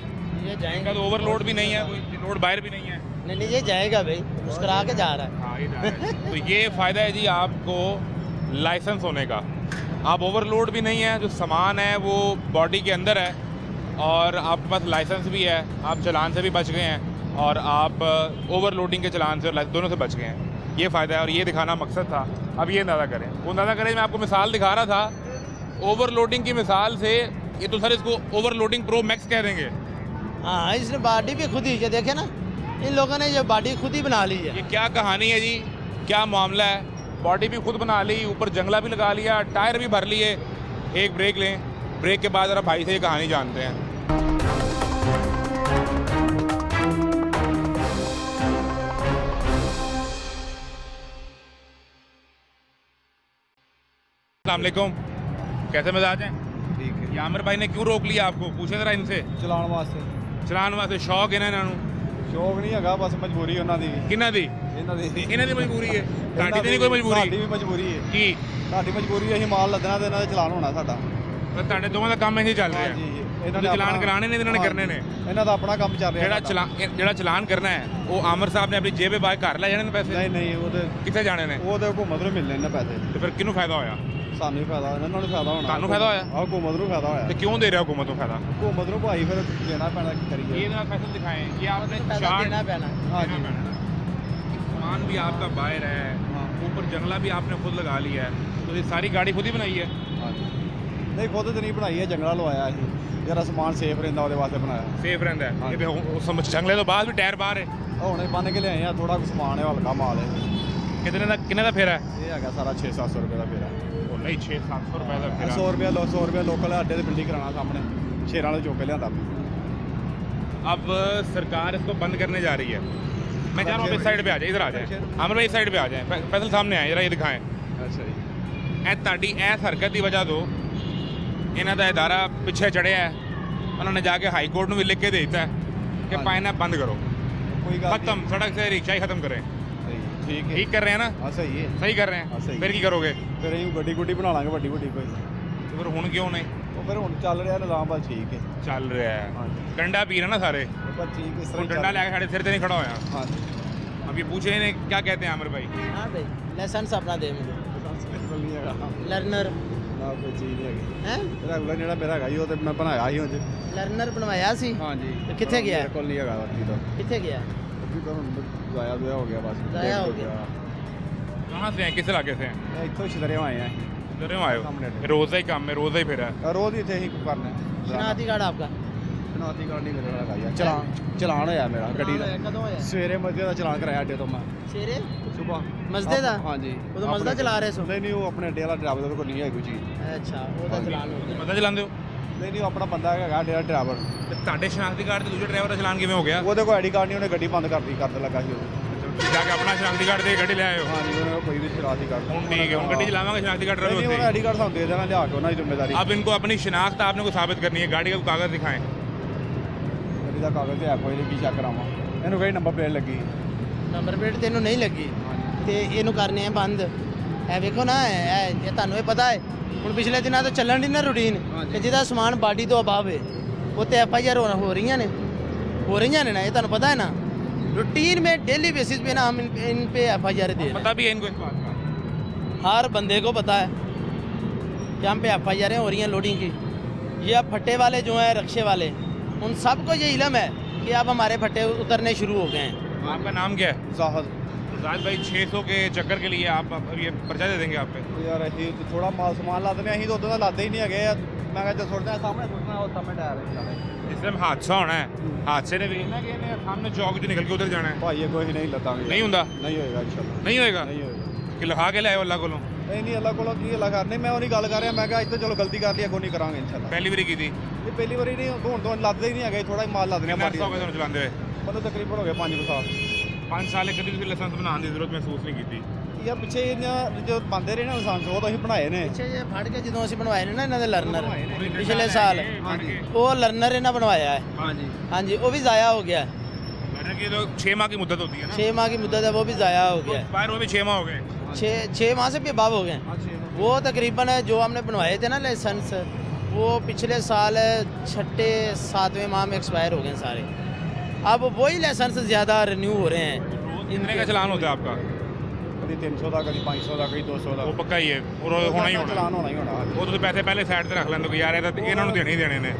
इनका जाएगा तो ओवरलोड भी नहीं है, कोई लोड बाहर भी नहीं है। नहीं, ये जाएगा भाई, मुस्कुरा के जा रहा है। हाँ, ये जा रहा है। तो ये फ़ायदा है जी आपको लाइसेंस होने का, आप ओवरलोड भी नहीं है, जो सामान है वो बॉडी के अंदर है और आपके पास लाइसेंस भी है, आप चलान से भी बच गए हैं और आप ओवरलोडिंग के चलान से और दोनों से बच गए हैं। ये फ़ायदा है और ये दिखाना मकसद था। अब ये अंदाज़ा करें, वो अंदाज़ा करें, मैं आपको मिसाल दिखा रहा था ओवरलोडिंग की मिसाल से, ये तो सर इसको ओवरलोडिंग प्रो मैक्स कह देंगे। हाँ, इसने बॉडी भी खुद ही, ये देखे ना, इन लोगों ने ये बॉडी खुद ही बना ली है। ये क्या कहानी है जी, क्या मामला है? बॉडी भी खुद बना ली, ऊपर जंगला भी लगा लिया, टायर भी भर लिए। एक ब्रेक लें, ब्रेक के बाद ज़रा भाई से ये कहानी जानते हैं। अस्सलाम वालेकुम, कैसे मिजाज हैं? ठीक है, ये आमिर भाई ने क्यों रोक लिया आपको, पूछे ज़रा इनसे। चलाने वास्ते चलान वास्ते शौक है ना इन्हों शौक नहीं है, बस मजबूरी ਉਹਨਾਂ ਦੀ किन्ना दी? ਇਹਨਾਂ ਦੀ ਇਹਨਾਂ ਦੀ ਮਜਬੂਰੀ ਹੈ, ਤੁਹਾਡੀ ਤੇ ਨਹੀਂ ਕੋਈ ਸਾਡੀ ਮਜਬੂਰੀ? ਵੀ ਮਜਬੂਰੀ ਹੈ, ਕੀ ਸਾਡੀ ਮਜਬੂਰੀ ਅਸੀਂ ਮਾਲ ਲੱਦਣਾ ਤੇ ਇਹਨਾਂ ਦਾ ਚਲਾਨ ਹੋਣਾ ਸਾਡਾ। ਪਰ ਤੁਹਾਡੇ ਦੋਵਾਂ ਦਾ ਕੰਮ ਇਹੀ ਚੱਲ ਰਿਹਾ ਹਾਂਜੀ, ਹੈ, ਇਹਨਾਂ ਨੇ ਨੇ ਚਲਾਨ ਆਪਣਾ- ਕਰਾਣੇ ਨੇ, ਇਹਨਾਂ ਨੇ ਕਰਨੇ ਨੇ। ਇਹਨਾਂ ਦਾ ਆਪਣਾ ਕੰਮ ਚੱਲ ਰਿਹਾ ਜਿਹੜਾ ਚਲਾਨ ਕਰਨਾ ਹੈ ਉਹ ਆਮਰ ਸਾਹਿਬ ਨੇ ਆਪਣੀ ਜੇਬੇ ਬਾਹਰ ਘਰ ਲੈ ਜਾਣੇ ਨੇ ਪੈਸੇ, ਨਹੀਂ ਨਹੀਂ, ਉਹਦੇ ਕਿੱਥੇ ਜਾਣੇ ਨੇ? ਉਹਦੇ ਹੁਕੂਮਤ ਨੂੰ ਮਿਲਣੇ ਨੇ ਪੈਸੇ, ਤੇ ਫਿਰ ਕਿਹਨੂੰ ਫਾਇਦਾ ਹੋਇਆ? ਸਾਨੂੰ ਹੀ ਫਾਇਦਾ, ਇਹਨਾਂ ਨੂੰ ਫਾਇਦਾ ਹੋਣਾ। ਤੁਹਾਨੂੰ ਫਾਇਦਾ ਹੋਇਆ? ਆਹ ਹੁਕੂਮਤ ਨੂੰ ਫਾਇਦਾ ਹੋਇਆ, ਤੇ ਕਿਉਂ ਦੇ ਰਿਹਾ ਹੁਕੂਮਤ ਨੂੰ ਫਾਇਦਾ? ਹੁਕੂਮਤ ਨੂੰ ਭਾਈ ਫਿਰ ਦੇਣਾ ਪੈਣਾ, ਕੀ ਕਰੀਏ। ये ना फैसल दिखाएं कि आपने पैसा चार्ट देना पैना। हाँ देना जी। पैना। सामान भी आपका बाहर है, हाँ। ऊपर जंगला भी आपने खुद लगा लिया है, तो ये सारी गाड़ी खुद ही बनाई है? ਹਾਂਜੀ, ਨਹੀਂ ਖੁਦ ਤੇ ਨਹੀਂ ਬਣਾਈ ਹੈ, ਜੰਗਲਾ ਲਵਾਇਆ ਸੀ, ਜਿਹੜਾ ਸਮਾਨ ਸੇਫ ਰਹਿੰਦਾ ਉਹਦੇ ਵਾਸਤੇ ਬਣਾਇਆ। सेफ रहता है हाँ ये भी उस जंगले तो बाद भी टायर बाहर है। ਹੁਣੇ ਬੰਨ ਕੇ ਲਿਆਏ ਆ, ਥੋੜਾ ਕੁ ਸਮਾਨ ਹੈ, ਹਲਕਾ ਮਾਲ ਹੈ। कितने का फेरा है? ਇਹ ਹੈਗਾ ਸਾਰਾ 600-700 ਰੁਪਏ ਦਾ ਫੇਰਾ। ओ नहीं 600-700 रुपए का फेरा। 100 ਰੁਪਏ ਲੋਕਲ ਅੱਡੇ ਤੇ ਪਿੰਡੀ ਕਰਾਉਣਾ ਸਾਹਮਣੇ, ਸ਼ੇਰਾਂ ਵਾਲੇ ਚੁੱਕ ਕੇ ਲਿਆਂਦਾ। अब सरकार इसको बंद करने जा रही है। मैं चाह रहा हूँ इस साइड पे आ जाए, इधर आ जाए आमिर भाई, इस साइड पे आ जाए, फैसल सामने आए जरा, ये दिखाएं। ਅੱਛਾ ਜੀ, ਇਹ ਤੁਹਾਡੀ ਇਸ ਹਰਕਤ ਦੀ ਵਜ੍ਹਾ ਤੋਂ ਇਹਨਾਂ ਦਾ ਇਦਾਰਾ ਪਿੱਛੇ ਚੜਿਆ ਹੈ, ਉਹਨਾਂ ਨੇ ਜਾ ਕੇ ਹਾਈ ਕੋਰਟ ਨੂੰ ਵੀ ਲਿਖ ਕੇ ਦੇ ਦਿੱਤਾ ਕਿ ਹਾਂਜੀ। ਪਾਇਨਾ ਬੰਦ करो, ਕੋਈ ਗੱਲ खत्म, सड़क से रिक्शा ही खत्म करें। ਨਹੀਂ, ਠੀਕ ਹੈ, ठीक कर रहे हैं ना? ਹਾਂ ਸਹੀ ਹੈ। सही कर रहे हाँ, हैं, सही। फिर की करोगे? ਫਿਰ ਅਸੀਂ ਗੱਡੀ ਗੁੱਡੀ ਬਣਾ ਲਾਂਗੇ ਵੱਡੀ ਵੱਡੀ ਕੋਈ। तो फिर हुण क्यों नहीं ਉਹ ਫਿਰ ਹੁਣ ਚੱਲ ਰਿਹਾ ਨਿਜ਼ਾਮ, ਬਸ ਠੀਕ ਹੈ। ਚੱਲ ਰਿਹਾ ਹੈ? ਹਾਂਜੀ, डंडा पी रहे हैं ना सारे, ਪਰ ਠੀਕ ਇਸ ਹੁਣ ਤਰ੍ਹਾਂ डंडा लेके साढ़े सिर से नहीं खड़ा होया। ਹਾਂਜੀ, अब ये पूछे इन्हें क्या कहते हैं आमिर भाई? हाँ भाई, लाइसेंस अपना दे मुझे, ਬਿਲਕੁਲ ਨਹੀਂ ਹੈਗਾ लर्नर ਨਾ, ਕੋਈ ਚੀਜ਼ ਨਹੀਂ ਹੈਗੀ। है, ਰੈਗੂਲਰ ਜਿਹੜਾ ਮੇਰਾ ਹੈਗਾ ਜੀ, ਉਹ ਤੇ ਮੈਂ ਬਣਾਇਆ ਸੀ ਉਂਝ। लर्नर बनवाया सी। ਹਾਂਜੀ, ਤੇ ਕਿੱਥੇ ਗਿਆ? ਮੇਰੇ ਕੋਲ ਨਹੀਂ ਹੈਗਾ ਅੱਧੀ ਤਾਂ, कितने गया? ਅੱਧੀ ਤਾਂ ਹੁਣ ਜ਼ਾਇਆ ਦੁਆ ਹੋ ਗਿਆ ਬਸ। ਜ਼ਾਇਆ ਹੋ ਗਿਆ। कहाँ से हैं, किस इलाके से हैं? ਇੱਥੋਂ ਛਦਰੇ ਆਏ ਆ। ਕਿਧਰੋਂ ਆਏ ਹੋ ਰੋਜ਼ ਦਾ ਹੀ ਕੰਮ ਹੈ ਰੋਜ਼ ਦਾ ਹੀ ਫਿਰ ਹੈ ਰੋਜ਼ ਹੀ ਇੱਥੇ ਹੀ ਕਰਨਾ शनाती कार्ड आपका ਸ਼ਨਾਖਤੀ ਕਾਰਡ ਨਹੀਂ ਮੇਰੇ ਨਾਲ ਯਾਰ ਚਲਾਨ ਹੋਇਆ ਮੇਰਾ ਗੱਡੀ ਦਾ कदों होया ਸਵੇਰੇ ਮਸਜਿਦ ਦਾ ਚਲਾਨ ਕਰਾਇਆ ਅੱਡੇ ਤੋਂ ਮੈਂ शेरे ਸਵੇਰ मजदे दा ਹਾਂਜੀ ਉਦੋਂ ਮਜ਼ਦਾ ਚਲਾ ਰਹੇ ਸੋ ਨਹੀਂ ਉਹ ਆਪਣੇ ਅੱਡੇ ਵਾਲਾ ਡਰਾਈਵਰ ਦੇ ਕੋਲ ਨਹੀਂ ਹੈ ਕੋਈ ਚੀਜ਼ ਅੱਛਾ ਉਹਦਾ ਚਲਾਨ ਹੋ ਗਿਆ ਪਤਾ ਚਲਾਉਂਦੇ ਹੋ ਨਹੀਂ ਉਹ ਆਪਣਾ ਬੰਦਾ ਹੈਗਾ ਅੱਡੇ ਦਾ ਡਰਾਈਵਰ ਤੇ ਤੁਹਾਡੇ ਸ਼ਨਾਖਤੀ ਕਾਰਡ ਤੇ ਦੂਜੇ ਡਰਾਈਵਰ ਦਾ ਚਲਾਨ ਕਿਵੇਂ ਹੋ ਗਿਆ ਉਹਦੇ ਕੋਲ ਆਈਡੀ ਕਾਰਡ ਨਹੀਂ ਉਹਨੇ ਗੱਡੀ ਬੰਦ ਕਰਨ ਲੱਗਾ ਸੀ ਉਹ ਜਾ ਕੇ ਆਪਣਾ ਸ਼ਨਾਖਤੀ ਕਾਰਡ ਦੇ ਗੱਡੀ ਲੈ ਆਇਓ ਹਾਂਜੀ ਉਹਨੇ ਕੋਈ ਵੀ ਸ਼ਨਾਖਤੀ ਕਾਰਡ ਹੁਣ ठीक है ਹੁਣ ਗੱਡੀ ਚਲਾਵਾਂਗੇ ਸ਼ਨਾਖਤੀ ਕਾਰਡ नहीं रहे उन्हें आईडी कार्ड साथ दे देना लिया के उन्हें जिम्मेदारी अब इनको अपनी शनाख्त आपने को साबित करनी है गाड़ी का कागज दिखाएं ਗੱਡੀ ਦਾ ਕਾਗਜ਼ ਹੈ ਕੋਈ ਨਹੀਂ ਕੀ ਚੈੱਕ ਕਰਾਵਾਂ ਇਹਨੂੰ ਕਹੀ ਨੰਬਰ ਪਲੇਟ ਲੱਗੀ ਨੰਬਰ ਪਲੇਟ ਤੈਨੂੰ ਨਹੀਂ ਲੱਗੀ ਤੇ ਇਹਨੂੰ ਕਰਨੇ ਆ ਬੰਦ ਇਹ ਵੇਖੋ ਨਾ ਇਹ ਤੁਹਾਨੂੰ ਇਹ ਪਤਾ ਹੈ ਹੁਣ ਪਿਛਲੇ ਦਿਨਾਂ ਤੋਂ ਚੱਲਣ ਦੀ ਨਾ ਰੂਟੀਨ ਕਿ ਜਿਹਦਾ ਸਮਾਨ ਬਾਡੀ ਤੋਂ ਅਬਾਵ ਹੈ ਉਹ ਤੇ FIR ਹੋ ਰਹੀਆਂ ਨੇ ਨਾ ਇਹ ਤੁਹਾਨੂੰ ਪਤਾ ਹੈ ਨਾ रूटीन में डेली बेसिस पे ना हम इन पे FIR दे रहे हैं पता भी है इनको इस बात का हर बंदे को पता है कि हम पे FIR हो रही हैं लोडिंग की ये अब फट्टे वाले जो हैं रक्शे वाले उन सबको ये इलम है कि अब हमारे फट्टे उतरने शुरू हो गए हैं आपका नाम क्या है जाहद जाहिद भाई 600 के चक्कर के लिए आप अब ये पर्चा दे देंगे आप पे ਯਾਰ ਅਸੀਂ ਤੇ ਥੋੜਾ ਮਾਲ ਸਮਾਨ ਲਾ ਦਿੰਦੇ ਅਸੀਂ ਤਾਂ ਉਦੋਂ ਦਾ ਲਾਦੇ ਹੀ ਨਹੀਂ ਹੈਗੇ ਆ ਮੈਂ ਕਿਹਾ ਜੇ ਸੁੱਟਦਾ ਸਾਹਮਣੇ ਸੁੱਟਣਾ ਉਹ ਸਾਹਮਣੇ ਟਾਇਰ ਹੈ इस टाइम हादसा होना है हादसे ने देखना कि इन्हें सामने चौक जो निकल के उधर जाना है ਭਾਈ ਇਹ ਕੋਈ ਨਹੀਂ ਲੱਦਾਂਗੇ नहीं होंदा ਨਹੀਂ ਹੋਏਗਾ ਇਨਸ਼ਾਅੱਲਾ नहीं होएगा ਨਹੀਂ ਹੋਏਗਾ कि लिखा के लाए अल्लाह को ਨਹੀਂ ਅੱਲਾ ਕੋਲੋਂ ਕੀ ਅੱਲਾ ਕਰਨੀ ਮੈਂ ਉਹਦੀ ਗੱਲ ਕਰ ਰਿਹਾ ਮੈਂ ਕਿਹਾ ਇੱਥੇ ਚਲੋ ਗਲਤੀ ਕਰ ਲਈ ਅੱਗੋਂ ਨਹੀਂ ਕਰਾਂਗੇ ਇਨਸ਼ਾਅੱਲਾ पहली बारी की थी ਇਹ ਪਹਿਲੀ ਵਾਰੀ ਨਹੀਂ ਹੁਣ ਤੋਂ ਲੱਦਦੇ ਹੀ ਨਹੀਂ ਹੈਗੇ ਥੋੜਾ ਹੀ ਮਾਲ ਲੱਦਨੇ कितना अर्सा हो गया ਤੁਹਾਨੂੰ ਚਲਾਉਂਦੇ ਹੋਏ ਮੈਨੂੰ ਤਕਰੀਬਨ ਹੋ ਗਿਆ 5 ਸਾਲ 5 ਸਾਲ ਕਦੀ ਤੁਸੀਂ ਲਾਇਸੈਂਸ ਬਣਾਉਣ ਦੀ ਜ਼ਰੂਰਤ ਮਹਿਸੂਸ ਨਹੀਂ ਕੀਤੀ ਯਾਰ ਪਿੱਛੇ ਇਹਨਾਂ ਜੋ ਬੰਦੇ ਰਹੇ ਨਾ ਲਾਇਸੈਂਸ ਉਹ ਤਾਂ ਅਸੀਂ ਬਣਾਏ ਨੇ ਪਿੱਛੇ ਜੇ ਫੜ ਕੇ ਜਦੋਂ ਅਸੀਂ ਬਣਵਾਏ ਨੇ ਨਾ ਇਹਨਾਂ ਦੇ ਲਰਨਰ ਪਿਛਲੇ ਸਾਲ ਹਾਂਜੀ ਉਹ ਲਰਨਰ ਇਹਨਾਂ ਬਣਵਾਇਆ ਹੈ ਹਾਂਜੀ ਹਾਂਜੀ ਉਹ ਵੀ ਜ਼ਾਇਆ ਹੋ ਗਿਆ मैंने कि तो 6 माह की मुद्दत होती है ना 6 माह की मुद्दत है वो भी ज़ाया हो गया है एक्सपायर हुए भी 6 माह हो गए 6 माह से भी अबाव हो गए हैं वो तकरीबन जो हमने बनवाए थे ना लाइसेंस वो पिछले साल 6ठे 7वें माह में एक्सपायर हो गए हैं सारे अब वही लाइसेंस ज़्यादा रिन्यू हो रहे हैं कितने का चलान होता है आपका ਕਦੀ 300 ਦਾ ਕਦੀ 500 ਦਾ ਕਦੀ 200 ਦਾ वो पक्का ही है और होना ही होना ਚਲਾਨ ਹੋਣਾ ਹੀ ਹੋਣਾ वो ਤੁਸੀਂ ਪੈਸੇ ਪਹਿਲੇ ਸਾਈਡ ਤੇ ਰੱਖ ਲੈਂਦੇ ਕਿ ਯਾਰ ਇਹਦਾ ਇਹਨਾਂ ਨੂੰ ਦੇਣੇ ਹੀ ਦੇਣੇ ਨੇ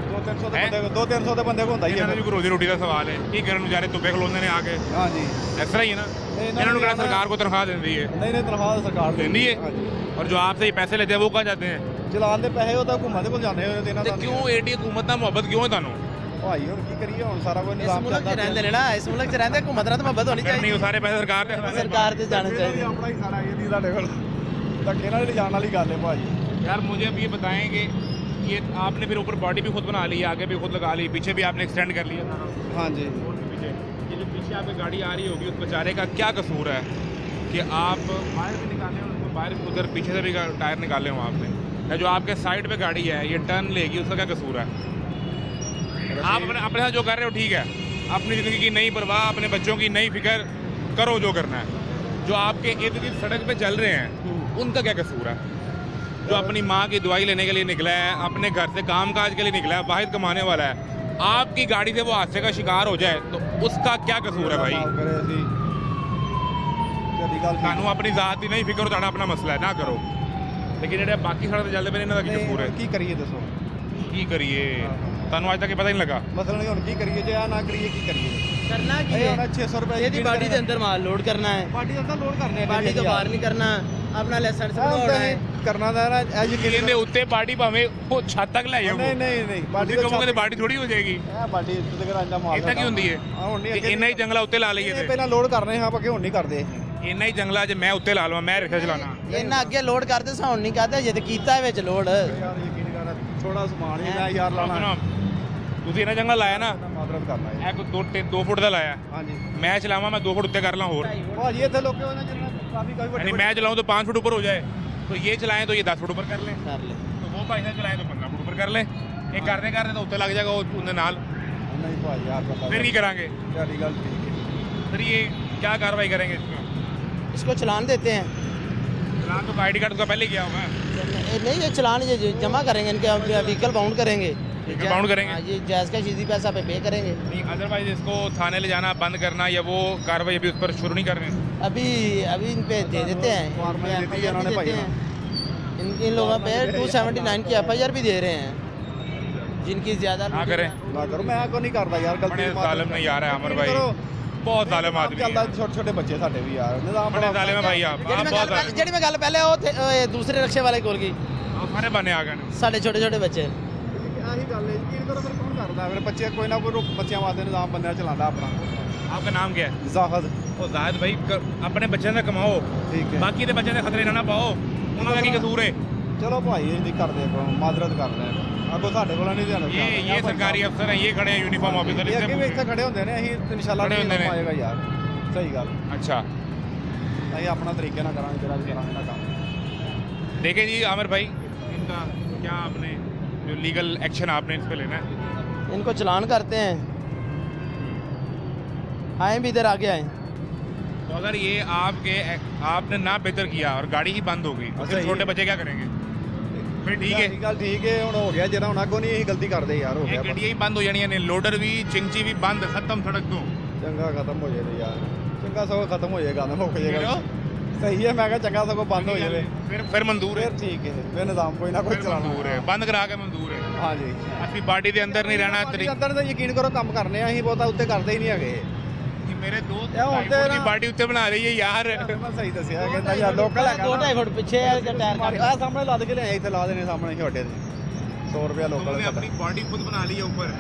200-300 ਦੇ ਬੰਦੇ 200-300 ਦੇ ਬੰਦੇ ਕੋ ਹੁੰਦਾ ਹੀ ਇਹਨਾਂ ਹੈ ਦਾ ਵੀ ਕੋਈ ਰੋਜ਼ੀ ਰੋਟੀ ਦਾ ਸਵਾਲ ਹੈ ਕੀ ਕਰਨ ਵਿਚਾਰੇ ਧੁੱਪੇ ਖਲੋਂਦੇ ਨੇ ਆ ਕੇ ਹਾਂਜੀ ਇਸ ਤਰ੍ਹਾਂ ਹੀ ਹੈ ਨਾ ਇਹਨਾਂ ਨੂੰ ਕਿਹੜਾ ਸਰਕਾਰ ਕੋ ਤਨਖਾਹ ਦਿੰਦੀ है ਨਹੀਂ ਨਹੀਂ ਤਨਖਾਹ ਸਰਕਾਰ देती है ਹਾਂਜੀ और जो आपसे ये पैसे लेते हैं वो कहाँ जाते हैं ਚਲਾਨ ਦੇ ਪੈਸੇ ਉਹ ਤਾਂ ਹੁਕੂਮਤ ਦੇ ਕੋਲ ਜਾਂਦੇ ਹੋਏ ਤੇ ਇਹਨਾਂ ਤੇ ਦਾ ਕਿਉਂ ਏਡੀ ਹਕੂਮਤ ਨਾਲ ਮੁਹੱਬਤ ਕਿਉਂ ਹੈ ਤੁਹਾਨੂੰ ਭਾਈ ਹੁਣ ਕੀ ਕਰੀਏ ਹੁਣ ਸਾਰਾ ਕੁਝ इस ਨਿਜ਼ਾਮ मुल्क च रहते हैं ना इस मुल्क च रहते हुकूमत नाल तो मोहब्बत होनी ਕਰਨੀ चाहिए ਉਹ ਸਾਰੇ ਪੈਸੇ ਸਰਕਾਰ ਦੇ सरकार से जाना चाहिए ਆਪਣਾ ਹੀ ਸਾਰਾ ਇਹ ਦੀ ਸਾਡੇ ਕੋਲ ਧੱਕੇ ਨਾਲ ਲਿਜਾਣ ਵਾਲੀ ਗੱਲ ਹੈ ਭਾਈ यार मुझे अब ये बताएं कि ये आपने फिर ऊपर बॉडी भी खुद बना ली आगे भी खुद लगा ली पीछे भी आपने एक्सटेंड कर लिया ਹਾਂਜੀ और भी पीछे ये जो पीछे आपकी गाड़ी आ रही होगी उस बेचारे का क्या कसूर है कि आप बाहर भी निकाले हैं उसको बाहर उधर पीछे से भी टायर निकाले हो आपने या जो आपके साइड पे गाड़ी है ये टर्न लेगी उसका क्या कसूर है आप अपने साथ जो कर रहे हो ठीक है अपनी ज़िंदगी की नई परवाह अपने बच्चों की नई फिक्र करो जो करना है जो आपके इर्द गिर्द सड़क पे चल रहे हैं उनका क्या कसूर है जो अपनी माँ की दवाई लेने के लिए निकला है अपने घर से काम काज के लिए निकला है वाहिद कमाने वाला है आपकी गाड़ी से वो हादसे का शिकार हो जाए तो उसका क्या कसूर है भाई ਕਰੇ ਅਸੀਂ ਤੇਰੀ ਗੱਲ ਤੁਹਾਨੂੰ ਆਪਣੀ ਜ਼ਾਤ ਦੀ ਨਹੀਂ ਫਿਕਰ ਤੁਹਾਡਾ ਆਪਣਾ ਮਸਲਾ ਹੈ ਨਾ ਕਰੋ ਲੇਕਿਨ ਜਿਹੜੇ ਬਾਕੀ ਸੜਕ ਤੇ ਚੱਲਦੇ ਪਏ ਨੇ ਇਹਨਾਂ ਦਾ ਕੀ ਕਸੂਰ ਹੈ ਕੀ ਕਰੀਏ ਦੱਸੋ ਕੀ ਕਰੀਏ ਤੁਹਾਨੂੰ ਅੱਜ ਤੱਕ ਇਹ ਪਤਾ ਹੀ ਨਹੀਂ ਲੱਗਾ ਮਸਲਾ ਹੁਣ ਕੀ ਕਰੀਏ ਜੇ ਆ ਨਾ ਕਰੀਏ ਕੀ ਕਰੀਏ करना की ਇਹ है ਹੁਣ 600 ਰੁਪਏ ਇਹਦੀ ਬਾਡੀ ਦੇ ਅੰਦਰ ਮਾਲ ਲੋਡ ਕਰਨਾ ਹੈ ਬਾਡੀ ਦਾ ਤਾਂ ਲੋਡ ਕਰਨੇ ਆ ਬਾਡੀ ਤੋਂ ਬਾਹਰ ਨਹੀਂ ਕਰਨਾ ਆਪਣਾ ਲਾਇਸੈਂਸ ਬਣਾਉਣਾ ਹੈ ਕਰਨਾ ਦਾ ਨਾ ਇਹ ਯਕੀਨ ਇਹਦੇ ਉੱਤੇ ਬਾਡੀ ਭਾਵੇਂ ਉਹ ਛੱਤ ਤੱਕ ਲੈ ਜਾਓ ਨਹੀਂ ਨਹੀਂ ਨਹੀਂ ਬਾਡੀ ਦਾ ਕਹੋਗੇ ਤੇ ਬਾਡੀ ਥੋੜੀ ਹੋ ਜਾਏਗੀ ਇਹ ਬਾਡੀ ਇੱਥੇ ਤੱਕ ਆਂਦਾ ਮਾਲ ਇਦਾਂ ਕੀ ਹੁੰਦੀ ਹੈ ਹੁਣ ਨਹੀਂ ਅੱਗੇ ਇੰਨਾ ਹੀ ਜੰਗਲਾ ਉੱਤੇ ਲਾ ਲਈਏ ਤੇ ਪਹਿਲਾਂ ਲੋਡ ਕਰਨੇ ਹਾਂ ਬਾਕੀ ਹੁਣ ਨਹੀਂ ਕਰਦੇ ਇੰਨਾ ਹੀ ਜੰਗਲਾ ਜੇ ਮੈਂ ਉੱਤੇ ਲਾ ਲਵਾਂ ਮੈਂ ਰਿਕਸ਼ਾ ਚਲਾਣਾ ਇਹਨਾਂ ਅੱਗੇ ਲੋਡ ਕਰਦੇ ਸਾਂ ਹੁਣ ਨਹੀਂ ਕਰਦੇ ਜੇ ਤੇ ਕੀਤਾ ਹੈ ਵਿੱਚ ਲੋਡ ਯਾਰ ਯਕੀਨ ਕਰ ਥੋੜਾ ਸਮਾਨ ਹੀ ਮੈਂ ਯਾਰ ਲਾਣਾ ਸੁਣੋ ਤੁਸੀਂ ਇਹਨਾਂ ਜੰਗਲਾ ਲਾਇਆ ਨਾ ਮਾਦਰਤ ਕਰਨਾ ਹੈ ਇਹ ਕੋਈ 2 ਫੁੱਟ ਦਾ ਲਾਇਆ ਹਾਂਜੀ ਮੈਂ ਚਲਾਵਾਂ ਮੈਂ 2 ਫੁੱਟ ਉੱਤੇ ਕਰ ਲਾਂ ਹੋਰ ਭਾਜੀ ਇੱਥੇ ਲੋਕੇ ਉਹਨਾਂ ਜਿਹਨਾਂ ਕਾਫੀ काफी यानी मैं चलाऊं तो 5 फुट ऊपर हो जाए तो ये चलाएं तो ये 10 फुट ऊपर कर लें ਕਰ ਲੈ तो वो भाई साहब चलाएं तो 15 फुट ऊपर कर लें ये करते करते तो उत्ते लग जाएगा वो उनके नाल नहीं भाई यार पता फिर की करांगे तेरी गल ठीक है फिर ये क्या कार्रवाई करेंगे इसमें इसको चलान देते हैं चलान तो आईडी कार्ड उसका पहले किया हुआ है नहीं ये चलान ये जमा करेंगे इनके व्हीकल बाउंड करेंगे बाउंड करेंगे हाँ, ये जायज़ का सीधी पैसा पे करेंगे नहीं अदरवाइज इसको थाने ले जाना बंद करना या वो कार्रवाई अभी उस पर शुरू नहीं कर रहे हैं अभी अभी इन पे दे देते हैं फॉर्मेट देती है FIR भी उन्होंने देते हैं इन लोगों पे 279 की FIR भी दे रहे हैं जिनकी ज़्यादा ना करें ना करो मैं को नहीं करता यार बड़े गलती जालिम नहीं यार है अमर भाई बहुत जालिम आदमी ਚੱਲਦਾ है ਛੋਟੇ ਛੋਟੇ ਬੱਚੇ ਸਾਡੇ ਵੀ ਯਾਰ ਨਿਜ਼ਾਮ बड़े जालिम है भाई आप बहुत जालिम ਜਿਹੜੀ ਮੈਂ ਗੱਲ ਪਹਿਲੇ ਉਹ ਦੂਸਰੇ ਰਕਸ਼ੇ ਵਾਲੇ ਕੋਲ ਗਈ आप सारे बने आ गए ਸਾਡੇ ਛੋਟੇ ਛੋਟੇ ਬੱਚੇ ਆਹੀ ਗੱਲ ਹੈ ਯਕੀਨ ਕਰੋ ਫਿਰ ਕੌਣ ਕਰਦਾ ਫਿਰ ਬੱਚੇ ਕੋਈ ਨਾ ਕੋਈ ਬੱਚਿਆਂ ਵਾਸਤੇ ਨਿਜ਼ਾਮ ਬੰਦਿਆਂ ਚਲਾਉਂਦਾ ਆਪਣਾ आपका नाम क्या है ਜ਼ਾਹਦ ਉਹ ਜ਼ਾਹਿਦ ਭਾਈ ਆਪਣੇ ਬੱਚਿਆਂ ਦਾ ਕਮਾਓ ਠੀਕ ਹੈ ਬਾਕੀ ਦੇ ਬੱਚਿਆਂ ਦੇ ਖਤਰੇ ਨਾ ਪਾਓ ਉਹਨਾਂ ਦਾ ਕੀ ਕਸੂਰ ਹੈ ਚਲੋ ਭਾਈ ਇਹਦੀ ਕਰਦੇ ਕੋ ਮਾਦਰਤ ਕਰ ਲੈ ਅੱਗੋਂ ਸਾਡੇ ਕੋਲ ਨਹੀਂ ਧਿਆਨ ये सरकारी अफसर हैं ये खड़े हैं यूनिफॉर्म ऑफिसर ਇਹ ਅੱਗੇ ਵੀ इससे ਇੱਥੇ ਖੜੇ ਹੁੰਦੇ ਨੇ ਅਸੀਂ ਇਨਸ਼ਾਅੱਲਾ ਖੜੇ ਹੁੰਦੇ ਨੇ। ਆਏਗਾ ਯਾਰ ਸਹੀ ਗੱਲ अच्छा ਅਸੀਂ ਆਪਣਾ ਤਰੀਕੇ ਨਾਲ ਕਰਾਂਗੇ ਜਿਹੜਾ ਵੀ ਕਰਾਂਗੇ ਨਾ ਕੰਮ देखें जी आमिर भाई इनका क्या आपने जो लीगल एक्शन आपने इस पे लेना है इनको चलान करते हैं आए भी इधर आगे आए तो अगर ये आपने ना बेहतर किया और गाड़ी ही बंद हो गई तो फिर सही छोटे है। बच्चे क्या करेंगे फिर ठीक है ਇਹ ਗੱਲ ਠੀਕ ਹੈ ਹੁਣ ਹੋ ਗਿਆ ਜਿਹੜਾ ਹੁਣ ਅੱਗੋਂ ਨਹੀਂ ਅਸੀਂ ਗਲਤੀ ਕਰਦੇ ਯਾਰ ਹੋ ये ਗਿਆ गड्डियाँ ही बंद हो जानी है लोडर भी चिंची भी बंद खत्म सड़क तो ਚੰਗਾ ਖਤਮ ਹੋ ਜਾਵੇ ਯਾਰ ਚੰਗਾ ਸਗੋਂ ਖਤਮ ਹੋ ਜਾਏਗਾ ਨਾ ਮੁੱਕ ਕਿਹੜਾ? ਜਾਏਗਾ ਸਹੀ ਹੈ ਮੈਂ ਕਿਹਾ ਚੰਗਾ ਸਗੋਂ ਬੰਦ ਹੋ ਜਾਵੇ फिर मंजूर है ਫਿਰ ਠੀਕ ਹੈ ਫਿਰ ਨਿਜ਼ਾਮ ਕੋਈ ਨਾ ਕੋਈ फिर ਚਲਾਉਣਾ मंजूर है बंद करा के मंजूर है ਹਾਂਜੀ असली पार्टी के अंदर नहीं रहना ਪਾਰਟੀ ਅੰਦਰ ਤਾਂ ਯਕੀਨ ਕਰੋ ਕੰਮ ਕਰਨੇ ਆ ਅਸੀਂ ਬਹੁਤਾ ਉੱਤੇ ਕਰਦੇ ही ਨਹੀਂ ਹੈਗੇ मेरे दोस्त ਇਹ ਹੁਣ ਤੇ की ਨਾ- पार्टी उत्ते बना रही है यार ਮੈਂ ਸਹੀ ਦੱਸਿਆ ਕਹਿੰਦਾ ਯਾਰ ਲੋਕਲ ਹੈਗਾ 2.5 ਫੁੱਟ ਪਿੱਛੇ ਹੈ ਟਾਇਰ ਕੱਢ ਆ ਸਾਹਮਣੇ ਲੱਦ ਕੇ ਲਿਆਏ ਇੱਥੇ ਲਾ ਦੇਣੇ ਸਾਹਮਣੇ ਛੋਟੇ ਦੇ 100 ਰੁਪਿਆ ਲੋਕਲ उन्होंने ਦਾ अपनी बॉडी खुद बना ली है ऊपर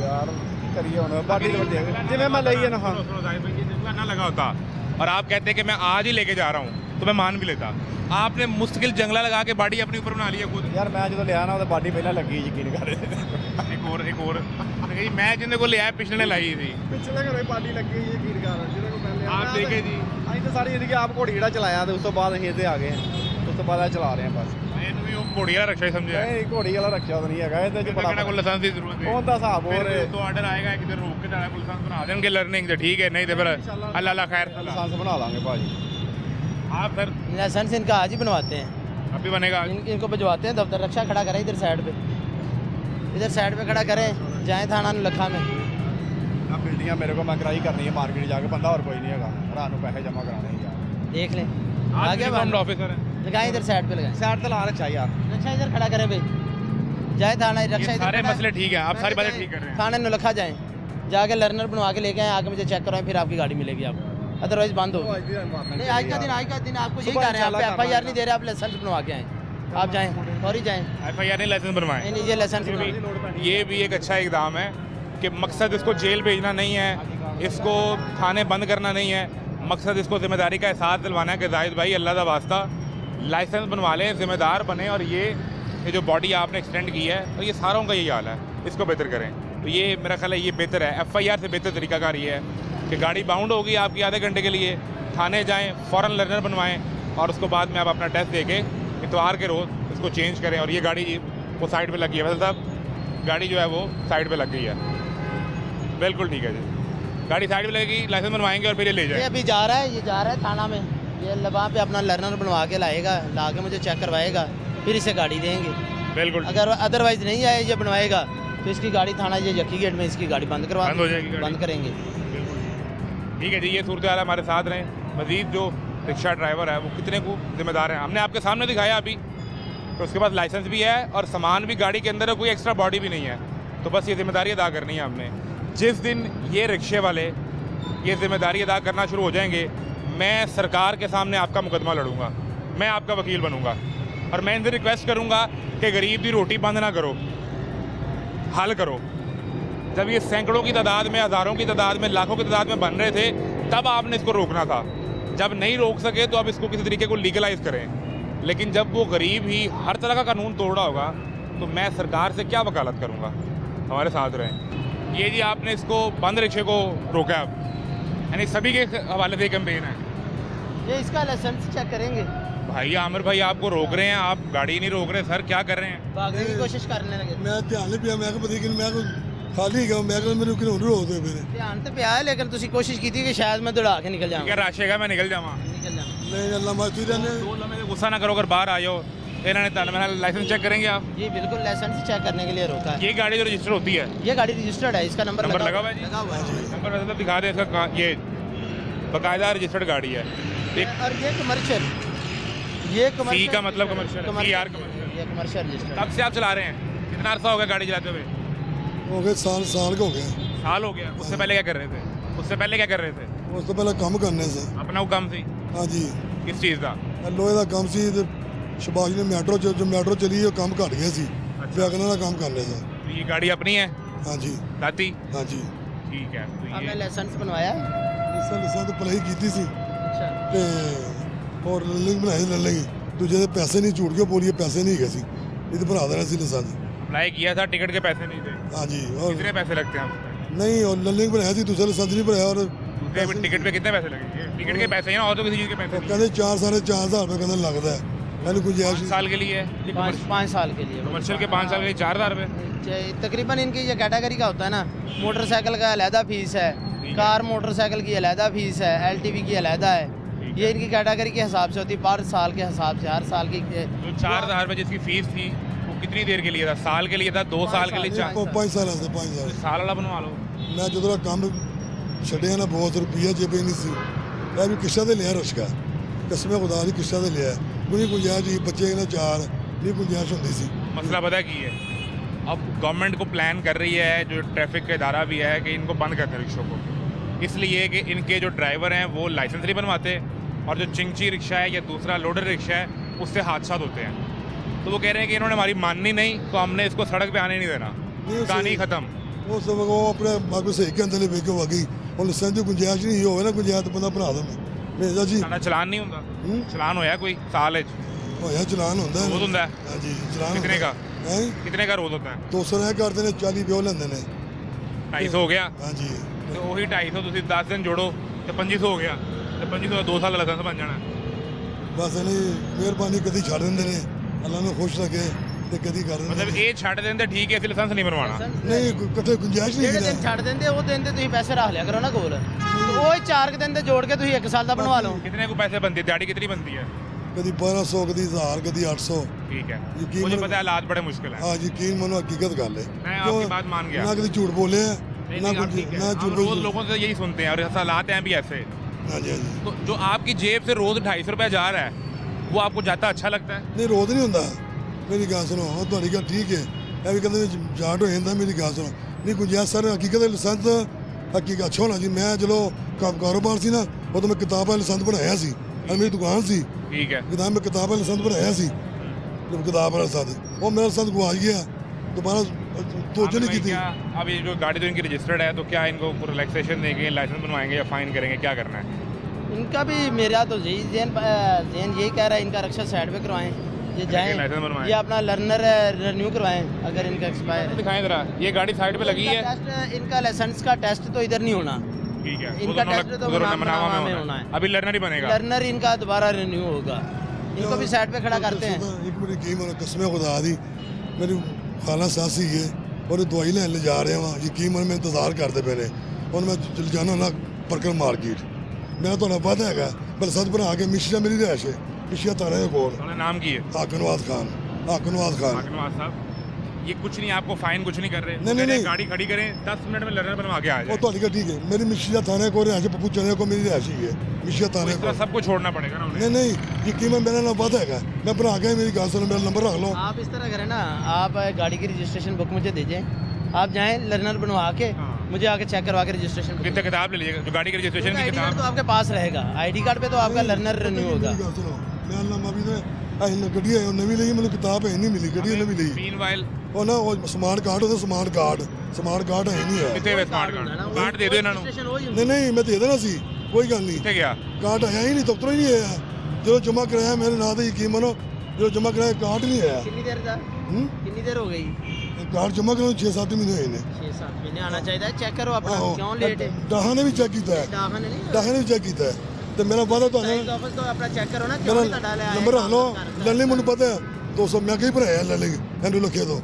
ਯਾਰ ਕੀ ਕਰੀਏ ਹੁਣ ਬਾਡੀ ਵੱਡੀ ਜਿਵੇਂ ਮੈਂ ਲਈ ਹੈ ਨਾ ਹਾਂ सुनो, सुनो, जाहिद भाई, ये जंगला ना लगा होता और आप कहते कि मैं आज ही लेके जा रहा हूँ तो मैं मान भी लेता आपने मुश्किल जंगला लगा के बॉडी अपनी ऊपर बना ली है खुद ਯਾਰ ਮੈਂ ਜਦੋਂ ਲਿਆ ਨਾ ਉਹਦੇ ਬਾਡੀ ਪਹਿਲਾਂ ਲੱਗੀ ਯਕੀਨ ਕਰ एक और देखिए, मैं जिन्हें को लिया है पिछले ने लाई थी ਪਿਛਲੇ ਘਰੇ ਬਾਡੀ ਲੱਗੀ ਯਕੀਨ ਕਰ ਜਿਹਦੇ ਕੋਲ ਪਹਿਲੇ आप देखे जी ਅਸੀਂ ਤਾਂ ਸਾਰੀ ਜ਼ਿੰਦਗੀ ਆਪ ਘੋੜੀ ਜਿਹੜਾ ਚਲਾਇਆ ਤੇ ਉਸ ਤੋਂ ਬਾਅਦ ਅਸੀਂ ਇੱਥੇ ਆ ਗਏ ਉਸ ਤੋਂ ਬਾਅਦ ਇਹ ਚਲਾ ਰਹੇ ਹਾਂ ਬਸ मैंने भी वो घोड़ी वाला रक्षा ही समझा है ਨਹੀਂ ਘੋੜੀ ਵਾਲਾ ਰੱਖਿਆ ਤਾਂ ਨਹੀਂ ਹੈਗਾ ਇਹਦੇ ਚ कहना ਬੜਾ को लाइसेंस की जरूरत है ਉਹਦਾ ਹਿਸਾਬ ਹੋਰ फिर तो ऑर्डर आएगा कि इधर रोक के जाना को लाइसेंस बना देंगे लर्निंग से ठीक है नहीं तो फिर अल्लाह अल्लाह खैर ਲਾਇਸੈਂਸ ਬਣਾ ਲਾਂਗੇ ਭਾਜੀ आप सर लाइसेंस इनका आज ही बनवाते हैं अभी बनेगा इनको भिजवाते हैं दफ्तर रक्षा खड़ा करें इधर साइड पे खड़ा करें जाएँ थाना लखा में ਆ ਬਿਲਡਿੰਗਾਂ ਮੇਰੇ ਕੋਲ ਮੈਂ ਕਰਾਈ ਕਰਨੀ ਹੈ ਮਾਰਕੀਟ ਜਾ ਕੇ ਬੰਦਾ ਹੋਰ ਕੋਈ ਨਹੀਂ ਹੈਗਾ ਰਾਤ ਨੂੰ ਪੈਸੇ ਜਮ੍ਹਾਂ ਕਰਾਣੇ ਹੀ ਯਾਰ देख लें आप आगे यूनिफॉर्म्ड ऑफिसर हैं लगाएं इधर साइड पे लगाएं ਸਾਈਡ ਤੇ ਲਾ ਰੱਖਿਆ ਯਾਰ रक्षा इधर खड़ा करें भाई जाए थाना रक्षा ये इधर सारे खड़ा है। मसले ठीक है आप सारी बातें जाएं, ठीक कर रहे हैं थाने नौलखा जाएं जाके लर्नर बनवा के लेके आए आके मुझे चेक करवाएं फिर आपकी गाड़ी मिलेगी आपको अदरवाइज बंद होगी नहीं आज का दिन आपको यही कह रहे हैं आप FIR नहीं दे रहे आप लाइसेंस बनवा के आए आप जाएं और ही जाएं FIR नहीं लाइसेंस बनवाएं नहीं नहीं ये लाइसेंस ये भी एक अच्छा इकदाम है कि मकसद इसको जेल भेजना नहीं है इसको थाने बंद करना नहीं है मकसद इसको जिम्मेदारी का एहसास दिलवाना है कि जाहिद भाई अल्लाह का वास्ता लाइसेंस बनवा लें जिम्मेदार बने और ये जो बॉडी आपने एक्सटेंड की है और ये सारों का यही हाल है इसको बेहतर करें तो ये मेरा ख्याल है ये बेहतर है FIR से बेहतर तरीकाकार ये है कि गाड़ी बाउंड होगी आपकी आधे घंटे के लिए थाने जाएँ फ़ौरन लर्नर बनवाएँ और उसको बाद में आप अपना टेस्ट दे के इतवार के रोज़ इसको चेंज करें और ये गाड़ी वो साइड पे लगी है वैसे साहब गाड़ी जो है वो साइड पे लग गई है बिल्कुल ठीक है जी गाड़ी साइड पे लगेगी लाइसेंस बनवाएंगे और फिर ये ले ये जाए अभी जा रहा है थाना में ये वहाँ पे अपना लर्नर बनवा के लाएगा ला के मुझे चेक करवाएगा फिर इसे गाड़ी देंगे बिल्कुल अगर अदरवाइज नहीं आए ये बनवाएगा तो इसकी गाड़ी थाना ये जक्की गेट में इसकी गाड़ी बंद करवा बंद हो जाएगी गाड़ी। बंद करेंगे ठीक है जी ये सूरत हाल हमारे साथ रहें मजीद जो रिक्शा ड्राइवर है वो कितने को जिम्मेदार हैं हमने आपके सामने दिखाया अभी तो उसके पास लाइसेंस भी है और सामान भी गाड़ी के अंदर है कोई एक्स्ट्रा बॉडी भी नहीं है तो बस ये जिम्मेदारी अदा करनी है हमने जिस दिन ये रिक्शे वाले ये जिम्मेदारी अदा करना शुरू हो जाएंगे मैं सरकार के सामने आपका मुकदमा लड़ूंगा मैं आपका वकील बनूंगा और मैं इनसे रिक्वेस्ट करूंगा कि गरीब की रोटी बंद ना करो हल करो जब ये सैकड़ों की तादाद में हज़ारों की तादाद में लाखों की तादाद में बन रहे थे तब आपने इसको रोकना था जब नहीं रोक सके तो अब इसको किसी तरीके को लीगलाइज करें लेकिन जब वो गरीब ही हर तरह का कानून तोड़ रहा होगा तो मैं सरकार से क्या वकालत करूँगा हमारे साथ रहें ये जी आपने इसको बंद रिक्शे को रोका अब यानी सभी के हवाले से कैंपेन है ये इसका लाइसेंस चेक करेंगे भाई आमिर भाई आपको रोक रहे हैं आप गाड़ी नहीं रोक रहे सर क्या कर रहे हैं भागने की कोशिश करने लगे मैं ध्यान नहीं पिया मैं को पता कि मैं को खाली गया मैं को मेरे को रोक दे मेरे ध्यान तो पे आया लेकिन तुसी कोशिश की थी कि शायद मैं दौड़ा के निकल क्या जाऊँ राशेगा मैं निकल जावा निकल जाऊँ नहीं अल्लाह माफी देने दो लम्हे से गुस्सा ना करो अगर बाहर आ जाओ इन्होंने ताला मेरा लाइसेंस चेक करेंगे आप जी बिल्कुल लाइसेंस चेक करने के लिए रोका है ये गाड़ी जो रजिस्टर होती है ये गाड़ी रजिस्टर्ड है इसका नंबर नंबर लगा हुआ है जी? लगा हुआ है नंबर मतलब दिखा दे इसका ये बाकायदा रजिस्टर्ड गाड़ी है एक और ये कमर्शियल सी का मतलब कमर्शियल CR कमर्शियल ये कमर्शियल रजिस्टर्ड कब से आप चला रहे हैं कितना अरसा हो गया गाड़ी चलाते हुए हो गए साल साल का हो गया साल हो गया उससे पहले क्या कर रहे थे उससे पहले क्या कर रहे थे? ਉਸ ਤੋਂ ਪਹਿਲਾਂ ਕੰਮ ਕਰਨੇ ਸੀ। अपना वो काम थी ਹਾਂਜੀ किस चीज़ का? ਲੋਹੇ ਦਾ ਕੰਮ ਸੀ ਤੇ ਸ਼ਬਾਸ਼ ਨੇ ਮੈਟਰੋ ਚ ਜੋ ਮੈਟਰੋ ਚਲੀ ਉਹ ਕੰਮ ਘਟ ਗਿਆ ਸੀ। ਵੈਗਨਾਂ ਦਾ ਕੰਮ ਕਰਨੇ ਸੀ। तो ये गाड़ी अपनी है ਹਾਂਜੀ दाती? ਹਾਂਜੀ ठीक है। तो आपने ये लाइसेंस बनवाया है? ਲਾਇਸੈਂਸ ਅਪਲਾਈ ਕੀਤੀ ਸੀ अच्छा ਤੇ ਹੋਰ ਲਿੰਕ ਬਣਾਈ ਲੱਲੇਗੀ ਦੂਜੇ ਦੇ ਪੈਸੇ ਨਹੀਂ ਝੂਠ ਕੇ ਬੋਲੀਏ ਪੈਸੇ ਨਹੀਂ ਹੈਗੇ ਸੀ ਇਹਦੇ ਭਰਾ ਦੇਣਾ ਸੀ ਲਾਇਸੈਂਸ। अप्लाई किया था, टिकट के पैसे नहीं थे। ਹਾਂਜੀ ਔਰ कितने पैसे लगते हैं उसमें? नहीं और लिंक बनाया थी दूसरा लाइसेंस नहीं बनाया और दूसरे टिकट पे कितने पैसे लगेंगे? टिकट के पैसे हैं ना, और तो किसी चीज़ के पैसे नहीं। ਕਹਿੰਦੇ 4-4.5 रुपये ਕਹਿੰਦੇ ਲੱਗਦਾ ਹੈ ਇਹਨੂੰ ਗੁੰਜਾਇਸ਼ 5 साल के लिए है? 5 साल के लिए कमर्शियल के 5 साल के लिए 4,000 रुपये? तकरीबन इनकी ये कैटेगरी का होता है ना, मोटरसाइकिल का अलहदा फीस है, कार मोटरसाइकिल की अलहदा फीस है, LTV की अलहदा है। ये इनकी कैटेगरी के हिसाब से होती है, पर साल के हिसाब से, हर साल की। जो 4,000 रुपये जिसकी फीस थी वो कितनी देर के लिए था? साल के लिए था, 2 साल के लिए, 4 5 ਸਾਲ ਵਾਸਤੇ 5 ਸਾਲ साल वाला बनवा लो। ਮੈਂ ਜਦੋਂ ਦਾ ਕੰਮ ਛੱਡਿਆ ਨਾ ਬਹੁਤ ਰੁਪਈਆ ਜੇਬੇ ਨਹੀਂ ਸੀ ਇਹ ਵੀ ਕਿਸ਼ਤਾਂ ਤੇ ਲਿਆ ਰੁਸ਼ਕਾ ਕਸਮੇ ਖੁਦਾ ਦੀ ਕਿਸ਼ਤਾਂ ਤੇ ਲਿਆ ਕੋਈ ਗੁੰਜਾਇਸ਼ ਸੀ ਬੱਚੇ ਇਹਨਾਂ 4 ਨਹੀਂ ਗੁੰਜਾਇਸ਼ ਹੁੰਦੀ ਸੀ। मसला पता की है, अब गवर्नमेंट को प्लान कर रही है, जो ट्रैफिक का इदारा भी है, कि इनको बंद कर दें रिक्शों को, इसलिए कि इनके जो ड्राइवर हैं वो लाइसेंस नहीं बनवाते और जो चिंगची रिक्शा है या दूसरा लोडर रिक्शा है उससे हादसा होते हैं। तो वो कह रहे हैं कि इन्होंने हमारी माननी नहीं तो हमने इसको सड़क पे आने नहीं देना। कहानी ख़त्म। ਉਹ ਸਭ ਉਹ ਆਪਣੇ ਮਾਗੂ ਸਹੀ ਕਹਿੰਦੇ ਨੇ ਵੇਖੋ ਵਾਗੀ ਉਹ ਲਾਇਸੈਂਸ ਦੀ ਗੁੰਜਾਇਸ਼ ਨਹੀਂ ਹੋਵੇ ਨਾ ਗੁੰਜਾਇਸ਼ ਤਾਂ ਬੰਦਾ ਬਣਾ ਦੇ ਮੇਰਾ ਜੀ साढ़ा चलान नहीं होता? हम्म? चलान होया कोई साल ਹੋਇਆ ਚਲਾਨ ਹੁੰਦਾ रोज होता है? ਹਾਂਜੀ ਚਲਾਨ कितने का? ਹੈ कितने का रोज होता है? 200 ਰਹਿ ਕਰਦੇ ਨੇ 40 ਬਿਓ ਲੈਂਦੇ ਨੇ 250 हो गया ਹਾਂਜੀ तो वही 250 ਤੁਸੀਂ 10 दिन जोड़ो तो 2500 हो गया, तो 2500 2 साल का लाइसेंस बन जाना। ਬਸ ਇਹਨੇ ਮਿਹਰਬਾਨੀ ਕਦੀ ਛੱਡ ਦਿੰਦੇ ਨੇ ਅੱਲਾ ਨੂੰ ਖੁਸ਼ ਰੱਖੇ ਤੇ ਕਦੀ ਕਰ ਦਿੰਦੇ मतलब ये छड़ दें तो ठीक है, फिर लाइसेंस नहीं बनवाना। ਨਹੀਂ ਕਿਤੇ ਗੁੰਜਾਇਸ਼ ਨਹੀਂ ਜਿਹੜੇ ਦਿਨ ਛੱਡ ਦਿੰਦੇ ਉਹ ਦਿਨ ਤੇ ਤੁਸੀਂ ਪੈਸੇ ਰੱਖ ਲਿਆ ਕਰੋ ਨਾ ਕੋਲ, ਉਹ 4 ਦਿਨ ਤੇ ਜੋੜ ਕੇ ਤੁਸੀਂ 1 ਸਾਲ ਦਾ ਬਣਵਾ ਲਓ। कितने को पैसे बनती है? दिहाड़ी कितनी बनती है? ਕਦੀ 1200 ਕਦੀ 1000 ਕਦੀ 800 ठीक है, यकीन मुझे मनो- पता है हालात बड़े मुश्किल है। ਹਾਂ ਯਕੀਨ ਮੰਨੋ ਹਕੀਕਤ ਗੱਲ ਹੈ मैं आपकी बात मान गया। ਨਾ ਕਦੀ ਝੂਠ ਬੋਲੇ ਆ, नहीं, ਨਾ नहीं, आप कुछ ठीक है। ਨਾ हम ਝੂਠ रोज ਬੋਲੇ लोगों से यही सुनते हैं और हालात हैं भी ऐसे। ਹਾਂਜੀ ਹਾਂਜੀ तो जो आपकी जेब से रोज 250 रुपया जा रहा है वो आपको जाता अच्छा लगता है? ਨਹੀਂ ਰੋਜ਼ ਨਹੀਂ ਹੁੰਦਾ ਮੇਰੀ ਗੱਲ ਸੁਣੋ ਉਹ ਤੁਹਾਡੀ ਗੱਲ ਠੀਕ ਹੈ ਇਹ ਵੀ ਕਹਿੰਦੇ ਵੀ ਜਾਟ ਹੋ ਜਾਂਦਾ ਮੇਰੀ ਗੱਲ ਸੁਣੋ ਨਹੀਂ ਗੁੰਜਾਇਸ਼ ਸਰ ਹਕੀਕਤ ਦੇ ਲਾਇਸੈਂਸ ਹਕੀਕਤ ਅੱਛਾ ਹੋਣਾ ਜੀ ਮੈਂ ਜਦੋਂ ਕਾਰੋਬਾਰ ਸੀ ਨਾ ਉਦੋਂ ਮੈਂ ਕਿਤਾਬ ਦਾ ਲਾਇਸੈਂਸ ਬਣਾਇਆ ਸੀ ਔਰ ਮੇਰੀ ਦੁਕਾਨ ਸੀ ठीक है। ਕਿਤਾਬ ਮੈਂ ਕਿਤਾਬ ਦਾ ਲਾਇਸੈਂਸ ਬਣਾਇਆ ਸੀ ਜਦ ਕਿਤਾਬ ਦਾ ਲਾਇਸੈਂਸ ਉਹ ਮੇਰਾ ਲਾਇਸੈਂਸ ਗਵਾਚ ਗਿਆ ਦੁਬਾਰਾ ਤੋਜੋ नहीं आपने की थी क्या अब ये जो गाड़ी तो इनकी रजिस्टर्ड है तो क्या इनको रिलैक्सेशन देंगे, लाइसेंस बनवाएंगे या फाइन करेंगे, क्या करना है? इनका भी मेरा तो यही जैन यही कह रहा है इनका रक्षा साइड पे करवाएं, ये जाएं लाइसेंस बनवाएं। ये अपना लर्नर रिन्यू करवाएं अगर इनका एक्सपायर है। दिखाएं जरा, ये गाड़ी साइड पे लगी है। इनका लाइसेंस का टेस्ट तो इधर नहीं होना, ठीक है, इनका वो टेस्ट तो उधर मनावा मनावा में में होना होना है। है। अभी लर्नर ही बनेगा। लर्नर इनका दोबारा रिन्यू होगा, इनको भी साइड पे खड़ा करते हैं। ਇੱਕ ਮਿੰਟ ਕੀ ਮਨ ਕਸਮੇ ਖੁਦਾ ਦੀ ਮੇਰੀ ਖਾਲਾ ਸੱਸ ਹੀ ਹੈ ਔਰ ਦਵਾਈ ਲੈਣ ਲੈ ਜਾ ਰਿਹਾ ਵਾਂ ਯਕੀਨ ਮੰਨ ਮੈਂ ਇੰਤਜ਼ਾਰ ਕਰਦੇ ਪਏ ਨੇ ਹੁਣ ਮੈਂ ਚਲ ਜਾਣਾ ਨਾ ਪਰਕਰ ਮਾਰਕੀਟ ਮੇਰਾ ਤੁਹਾਨੂੰ ਪਤਾ ਹੈਗਾ ਬਲਸਦ ਬਣਾ ਕੇ ਮਿਸ਼ਰਾ ਮੇਰੀ ਰਹਿਸ਼ ਹੈ ਮਿਸ਼ਰਾ ਤਾਰੇ ਦੇ ਕੋਲ तुम्हारा नाम की है? ਹਾਕਨਵਾਦ ਖਾਨ ਹਾਕਨਵਾਦ ਖਾਨ नवाज साहब, ये कुछ नहीं, आपको फाइन कुछ नहीं कर रहे। नहीं, वो कह रहे हैं नहीं। गाड़ी खड़ी करें, 10 मिनट में लर्नर बनवा के आ ਉਹ जाए। ਤੁਹਾਡੀ ਗੱਲ ਠੀਕ ਹੈ ਮੇਰੀ ਮਿਸ਼ਰਾ ਤਾਰੇ ਕੋਲ ਰਹਿਸ਼ ਪੱਪੂ ਚਨੇ ਕੋ ਮੇਰੀ ਰਹਿਸ਼ ਹੀ ਹੈ ਮਿਸ਼ਰਾ ਤਾਰੇ इस ਕੋਲ तरह सबको छोड़ना पड़ेगा ना उन्हें। ਨਹੀਂ ਨਹੀਂ ਯਕੀਨ ਮੰਨ ਮੇਰਾ ਨਾਮ ਪਤਾ ਹੈਗਾ ਮੈਂ ਬਣਾ ਕੇ ਮੇਰੀ ਗੱਲ ਸੁਣ ਮੇਰਾ ਨੰਬਰ ਰੱਖ ਲਓ आप इस तरह करें ना, आप गाड़ी की रजिस्ट्रेशन बुक मुझे दीजिए, आप जाएं लर्नर बनवा के हाँ। मुझे आके चेक करवा के रजिस्ट्रेशन बुक। कितने किताब ले लीजिएगा, जो गाड़ी की रजिस्ट्रेशन की आईडी कार्ड किताब। तो आपके पास रहेगा, आईडी कार्ड पे तो आपका लर्नर रिन्यू होगा। ਮੇਰੀ ਗੱਲ ਸੁਣੋ ਮੈਂ ਨਾਮ ਵੀ ਨੇ ਅਸੀਂ ਗੱਡੀ ਆਈ ਨਵੀਂ ਲਈ ਮੈਨੂੰ ਕਿਤਾਬ ਹੈ ਨਹੀਂ ਮਿਲੀ ਗੱਡੀ ਨਵੀਂ ਲਈ मीनवाइल ਉਹ ਨਾ ਉਹ ਸਮਾਰਟ ਕਾਰਡ ਉਹਦਾ ਸਮਾਰਟ ਕਾਰਡ ਹੈ ਨਹੀਂ ਹੈ कितने वे स्मार्ट कार्ड कार्ड दे दो इन्होंने। रजिस्ट्रेशन वही होगी। ਨਹੀਂ ਮੈਂ ਦੇ ਦੇਣਾ ਸੀ ਕੋਈ ਗੱਲ ਨਹੀਂ कितने गया? ਕਾਰਡ ਆਇਆ ਹੀ ਨਹੀਂ ਦਫ਼ਤਰੋਂ ਹੀ ਨਹੀਂ ਆਇਆ ਜਦੋਂ ਜਮ੍ਹਾਂ ਕਰਾਇਆ ਮੇਰੇ ਨਾਂ ਤੇ ਯਕੀਨ ਮੰਨੋ ਜਦੋਂ ਜਮ੍ਹਾਂ ਕਰਾਇਆ ਕਾਰਡ ਨਹੀਂ ਆਇਆ कितनी देर था, ਹੂੰ कितनी देर हो गई? ਕਾਰਡ ਜਮ੍ਹਾਂ ਕਰਾਉਣ 6-7 ਮਹੀਨੇ ਹੋਏ ਨੇ 6-7 महीने आना चाहिए, चेक करो अपना ਆਹੋ क्यों लेट है। ਡਾਹਾਂ ਨੇ ਵੀ ਚੈੱਕ ਕੀਤਾ ਹੈ डाकन नहीं ਡਾਹਾਂ ਨੇ ਵੀ ਚੈੱਕ ਕੀਤਾ ਹੈ ਤੇ ਮੇਰਾ ਵਾਦਾ ਤੁਹਾਨੂੰ साइंस ऑफिस तो अपना चेक करो ना, क्यों ਮੇਰਾ नहीं ਤੁਹਾਡਾ ਲਿਆ ਨੰਬਰ ਰੱਖ ਲਓ ਲੱਲੇ ਮੈਨੂੰ ਪਤਾ ਹੈ 200 ਮੈਂ ਕਈ ਭਰਾਇਆ ਲੱਲੇ ਹੈਂਡੂ ਲਖੇ ਤੋਂ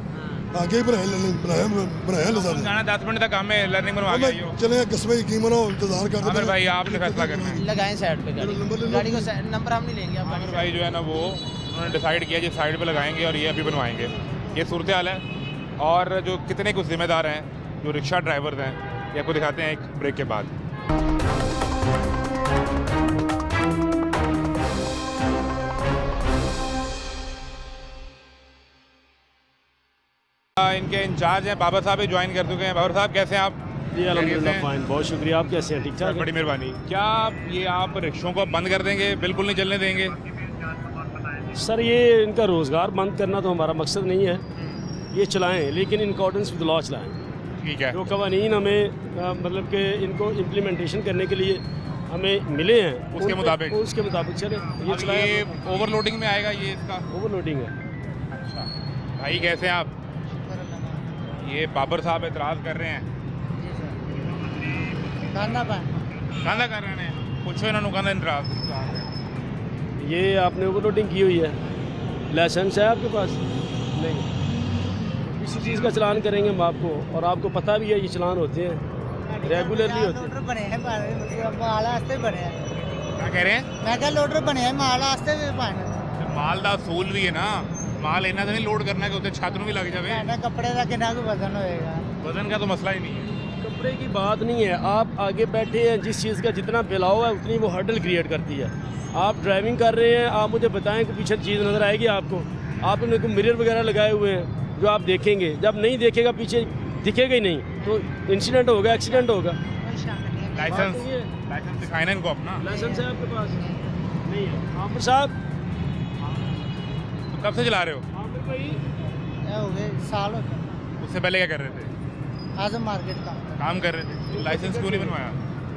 ਆਗੇ ਭਰਾਇਆ ਲੱਲੇ ਬਣਾਇਆ ਲਸਾ जाना 10 मिनट का काम है, लर्निंग बनवा के आइयो। चले कस्मे यकीन मनो इंतजार करते आमिर भाई आपने फैसला करना है। लगाएं साइड पे गाड़ी, नंबर ले लो। गाड़ी को नंबर हम नहीं लेंगे, आप आमिर भाई जो है ना वो उन्होंने डिसाइड किया जो साइड पे लगाएंगे और ये अभी बनवाएंगे। ये सूरत हाल है और जो कितने कुछ जिम्मेदार हैं जो रिक्शा ड्राइवर्स हैं ये आपको दिखाते हैं एक ब्रेक के बाद। इनके इंचार्ज हैं बाबर साहब भी ज्वाइन कर चुके हैं। बाबर साहब कैसे हैं आप? जी अल्हम्दुलिल्लाह फ़ाइन, बहुत शुक्रिया। आप कैसे हैं? ठीक ठाक? बड़ी मेहरबानी। क्या ये आप रिक्शों को बंद कर देंगे, बिल्कुल नहीं चलने देंगे? सर ये इनका रोज़गार बंद करना तो हमारा मकसद नहीं है, ये चलाएं लेकिन इन अकॉर्डेंस विद लॉ चलाएं। ठीक है। जो कवानीन हमें मतलब कि इनको इम्प्लीमेंटेशन करने के लिए हमें मिले हैं उसके मुताबिक चले, ये अब चलाएं। ये ओवरलोडिंग में आएगा ये इसका? ओवरलोडिंग है। अच्छा भाई, कैसे हैं आप? ये बाबर साहब एतराज़ कर रहे हैं, खाना कहना कर रहे हैं, पूछो इन्होंने कहना एतराज़। ये आपने ओवरलोडिंग की हुई है, लाइसेंस है आपके पास? नहीं। किसी चीज़ का चलान करेंगे हम आपको, और आपको पता भी है ये चलान होते हैं, रेगुलरली होते हैं। बने हैं माल वास्ते बने हैं। क्या कह रहे हैं? मैं क्या लोडर बने हैं माल वास्ते भी पाने माल का असूल भी है ना, माल इन्ना तो नहीं लोड करना कि उत्ते छत में भी लग जाए। ना कपड़े का कितना वजन होएगा? वजन का तो मसला ही नहीं है। कपड़े की बात नहीं है, आप आगे बैठे हैं, जिस चीज़ का जितना फैलाव है उतनी वो हर्डल क्रिएट करती है। आप ड्राइविंग कर रहे हैं, आप मुझे बताएं कि पीछे चीज़ नज़र आएगी आपको? आपने कोई मिरर वगैरह लगाए हुए हैं जो आप देखेंगे, जब नहीं देखेगा पीछे दिखेगा ही नहीं तो इंसिडेंट होगा, एक्सीडेंट होगा। लाइसेंस दिखाए ना इनको अपना। लाइसेंस है आपके पास? नहीं है। आमिर साहब कब से चला रहे हो? आमिर भाई हो गए साल हो गए। उससे पहले क्या कर रहे थे? आजम मार्केट का काम कर रहे थे। तो लाइसेंस क्यों नहीं बनवाया?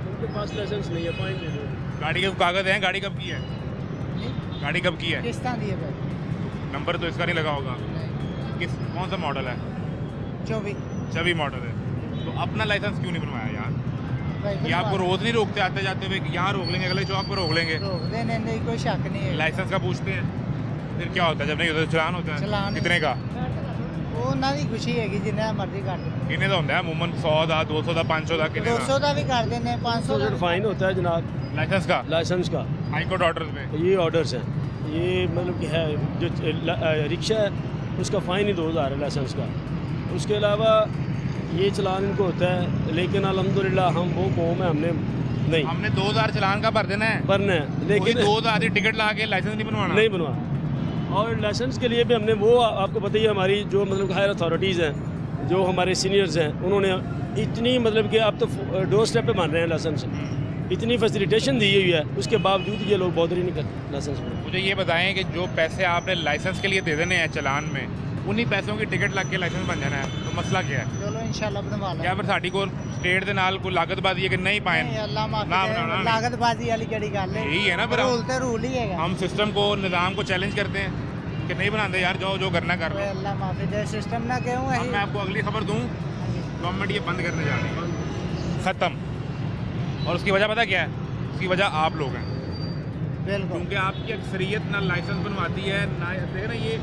उनके पास लाइसेंस नहीं है, फाइन दे दो। गाड़ी के कागज हैं? गाड़ी कब की है? गाड़ी कब की है? किस्तां दिए भाई नंबर तो इसका नहीं लगा होगा। कौन सा मॉडल है? 24 मॉडल है। तो अपना लाइसेंस क्यों नहीं बनवाया यार? ये आपको रोज नहीं रोकते आते जाते हुए? यहाँ रोक लेंगे, अगले चौक पर रोक लेंगे। रोक देने नहीं कोई शक नहीं है। लाइसेंस का पूछते हैं, फिर क्या होता है? जब नहीं होता तो चलान होता है। चलान कितने का? वो ਉਹਨਾਂ ਦੀ ਖੁਸ਼ੀ ਹੈਗੀ ਜਿੰਨਾ ਮਰਜ਼ੀ ਕਰ ਦੇ। कितने का होता है अमूमन? 100 का, 200 का, 500 का, कितने 200 का? ਦਾ ਵੀ ਕਰ ਦਿੰਦੇ 500 ਦਾ फाइन होता है जनाब लाइसेंस का? लाइसेंस का। हाईकोर्ट ऑर्डर में ये ऑर्डर्स हैं, ये मतलब कि है जो रिक्शा है उसका फ़ाइन ही 2000 है लाइसेंस का। उसके अलावा ये चलान इनको होता है, लेकिन अल्हम्दुलिल्लाह हम वो कौम है, हमने 2000 चलान का भर देना है, भरना है, लेकिन 2000 की टिकट ला के लाइसेंस नहीं बनवाना। नहीं बनवा। और लाइसेंस के लिए भी हमने वो आपको पता ही है, हमारी जो मतलब हायर अथॉरिटीज़ हैं, जो हमारे सीनियर्स हैं, उन्होंने इतनी मतलब कि अब तो डोर स्टेप पे मान रहे हैं लाइसेंस, इतनी फैसिलिटेशन दी हुई है, उसके बावजूद ये लोग बॉदर ही नहीं करते लाइसेंस में। मुझे ये बताएं कि जो पैसे आपने लाइसेंस के लिए दे देने हैं चलान में, उन्हीं पैसों की टिकट लग के लाइसेंस बन जाना है, तो मसला क्या है? ਚਲੋ ਇਨਸ਼ਾਅੱਲਾ ਬਣਵਾ ਲਾਂ। क्या फिर साड़ी को स्टेट के नाल कोई लागतबाजी है कि नहीं पाए? ਨਹੀਂ ਅੱਲਾ ਮਾਫੀ ਨਾ ਦੇ ਬਣਾਉਣਾ। ਲਾਗਤਬਾਜ਼ੀ ਵਾਲੀ ਕਿਹੜੀ ਗੱਲ ਹੈ? यही है ना फिर ਰੂਲ ਤੇ ਰੂਲ ਹੀ ਹੈਗਾ। हम सिस्टम को, निज़ाम को चैलेंज करते हैं कि नहीं बनाते यार, जाओ जो करना कर लो। ਓਏ ਅੱਲਾ ਮਾਫੀ ਦੇ ਸਿਸਟਮ ਨਾ ਕਿਉਂ अब ਹੈ? मैं आपको अगली खबर दूं, गवर्नमेंट ये बंद करने जा रही है, ख़त्म। और उसकी वजह पता क्या है? उसकी वजह आप लोग हैं, ਬਿਲਕੁਲ क्योंकि आपकी अक्सरियत ना लाइसेंस बनवाती है ना। देख ना, ये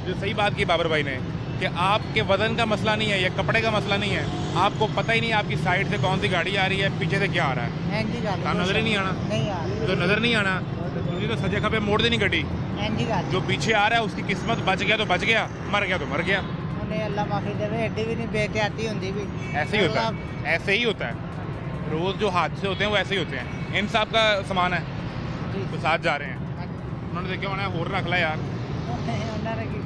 जो सही बात की बाबर भाई ने कि आपके वजन का मसला नहीं है या कपड़े का मसला नहीं है, आपको पता ही नहीं आपकी साइड से कौन सी गाड़ी आ रही है, पीछे से क्या आ रहा है, ਐਂਜੀ ਗੱਲ ਤਾਂ ਨਜ਼ਰ ਹੀ ਨਹੀਂ ਆਣਾ। ਨਹੀਂ ਆ तो नज़र नहीं आना, क्योंकि तो सजे खपे मोड़ देनी गड्डी। ਐਂਜੀ ਗੱਲ जो पीछे आ रहा है उसकी किस्मत बच गया तो बच गया, मर गया तो मर गया। ਉਹਨੇ ਅੱਲਾ ਮਾਫੀ ਦੇਵੇ ਐਡੀ ਵੀ ਨਹੀਂ ਬੇਕਿਆਤੀ ਹੁੰਦੀ भी। ऐसे ही होता है, ऐसे ही होता है। रोज़ जो हादसे होते हैं वो ऐसे ही होते हैं। इन साहब का सामान है तो साथ जा रहे हैं, उन्होंने देखा होना होर रख ला यार, ਉਹਨਾਂ ਨੇ ਕੀ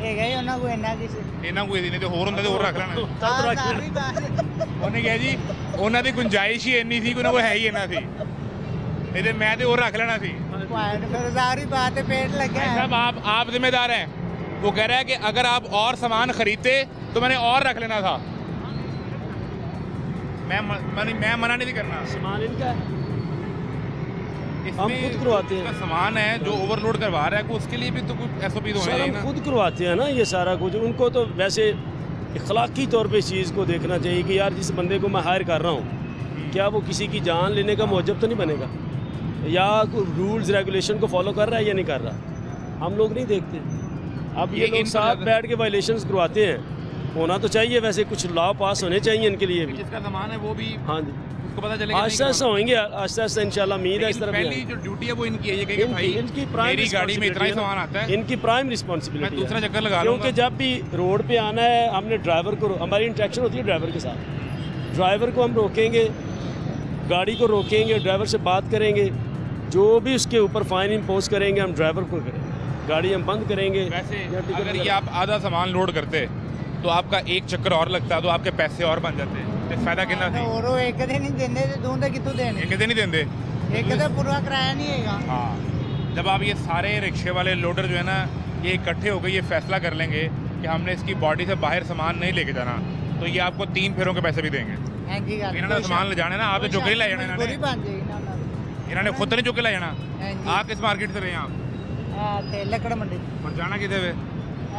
ਹੈਗਾ ਹੀ ਉਹਨਾਂ ਕੋ ਇੰਨਾ ਕੀ ਇਹਨਾਂ ਕੋਈ ਨਹੀਂ ਤੇ ਹੋਰ ਹੁੰਦਾ ਤੇ ਹੋਰ ਰੱਖ ਲੈਣਾ। ਸਾਰੀ ਬਾਤ ਉਹਨੇ ਕਿਹਾ ਜੀ ਉਹਨਾਂ ਦੀ ਗੁੰਜਾਇਸ਼ ਹੀ ਇੰਨੀ ਸੀ ਕਿ ਉਹਨਾਂ ਕੋਲ ਹੈ ਹੀ ਇੰਨਾ ਸੀ, नहीं तो मैं तो और रख लेना थी। फिर सारी बात है पेट लग गया है। साहब आप जिम्मेदार हैं। वो कह रहा है कि अगर आप और सामान खरीदते तो मैंने और रख लेना था। मैं मना नहीं करना। सामान इनका है, इसमें हम खुद करवाते हैं। उसका सामान है जो ओवरलोड करवा रहा है, उसके लिए भी तो कुछ SOP तो होना सर चाहिए हम ना। खुद करवाते हैं ना ये सारा कुछ। उनको तो वैसे इखलाकी तौर पे इस चीज़ को देखना चाहिए कि यार जिस बंदे को मैं हायर कर रहा हूँ क्या वो किसी की जान लेने का मौजब तो नहीं बनेगा, या रूल्स रेगुलेशन को फॉलो कर रहा है या नहीं कर रहा, हम लोग नहीं देखते। अब ये लोग साथ बैठ के वायलेशंस करवाते हैं, होना तो चाहिए वैसे कुछ लॉ पास होने चाहिए इनके लिए भी। जिसका सामान है वो भी हाँ जी उसको पता चलेगा। आहिस्ता आहिस्ता होंगे, आहिस्ता आहिस्ता इंशाल्लाह उम्मीद है इस तरफ। पहली जो ड्यूटी है वो इनकी है, ये कि भाई इनकी प्राइम मेरी गाड़ी में इतना ही सामान आता है, इनकी प्राइम मैं रिस्पॉन्सिबिलिटी दूसरा है। चक्कर लगा क्योंकि लूंगा। जब भी रोड पे आना है हमने ड्राइवर को, हमारी इंटरेक्शन होती है ड्राइवर के साथ, ड्राइवर को हम रोकेंगे, गाड़ी को रोकेंगे, ड्राइवर से बात करेंगे, जो भी उसके ऊपर फ़ाइन इम्पोज करेंगे हम ड्राइवर को करेंगे, गाड़ी हम बंद करेंगे। वैसे या टिकट अगर ये वगैरह। आप आधा सामान लोड करते तो आपका एक चक्कर और लगता तो आपके पैसे और बन जाते तो फायदा कितना थी और वो एक दिन नहीं देने ते दूं ते कितों देने एक दिन नहीं देंगे एक तो पूरा किराया नहीं हैगा हाँ जब आप ये सारे रिक्शे वाले लोडर जो है ना ये इकट्ठे होकर ये फैसला कर लेंगे कि हमने इसकी बॉडी से बाहर सामान नहीं लेके जाना तो ये आपको 3 फेरों के पैसे भी देंगे हाँ जी गल इन्होंने सामान ले जाने ना आप तो चुक ही ले जाने पूरी इन्होंने बन जाएगी ना ਉਹਨਾਂ ਦੀ। इन्होंने खुद तो नहीं चुक के ले जाना हाँ जी आप किस मार्केट से रहे हैं आप हाँ ते लकड़ मंडी और जाना किधर है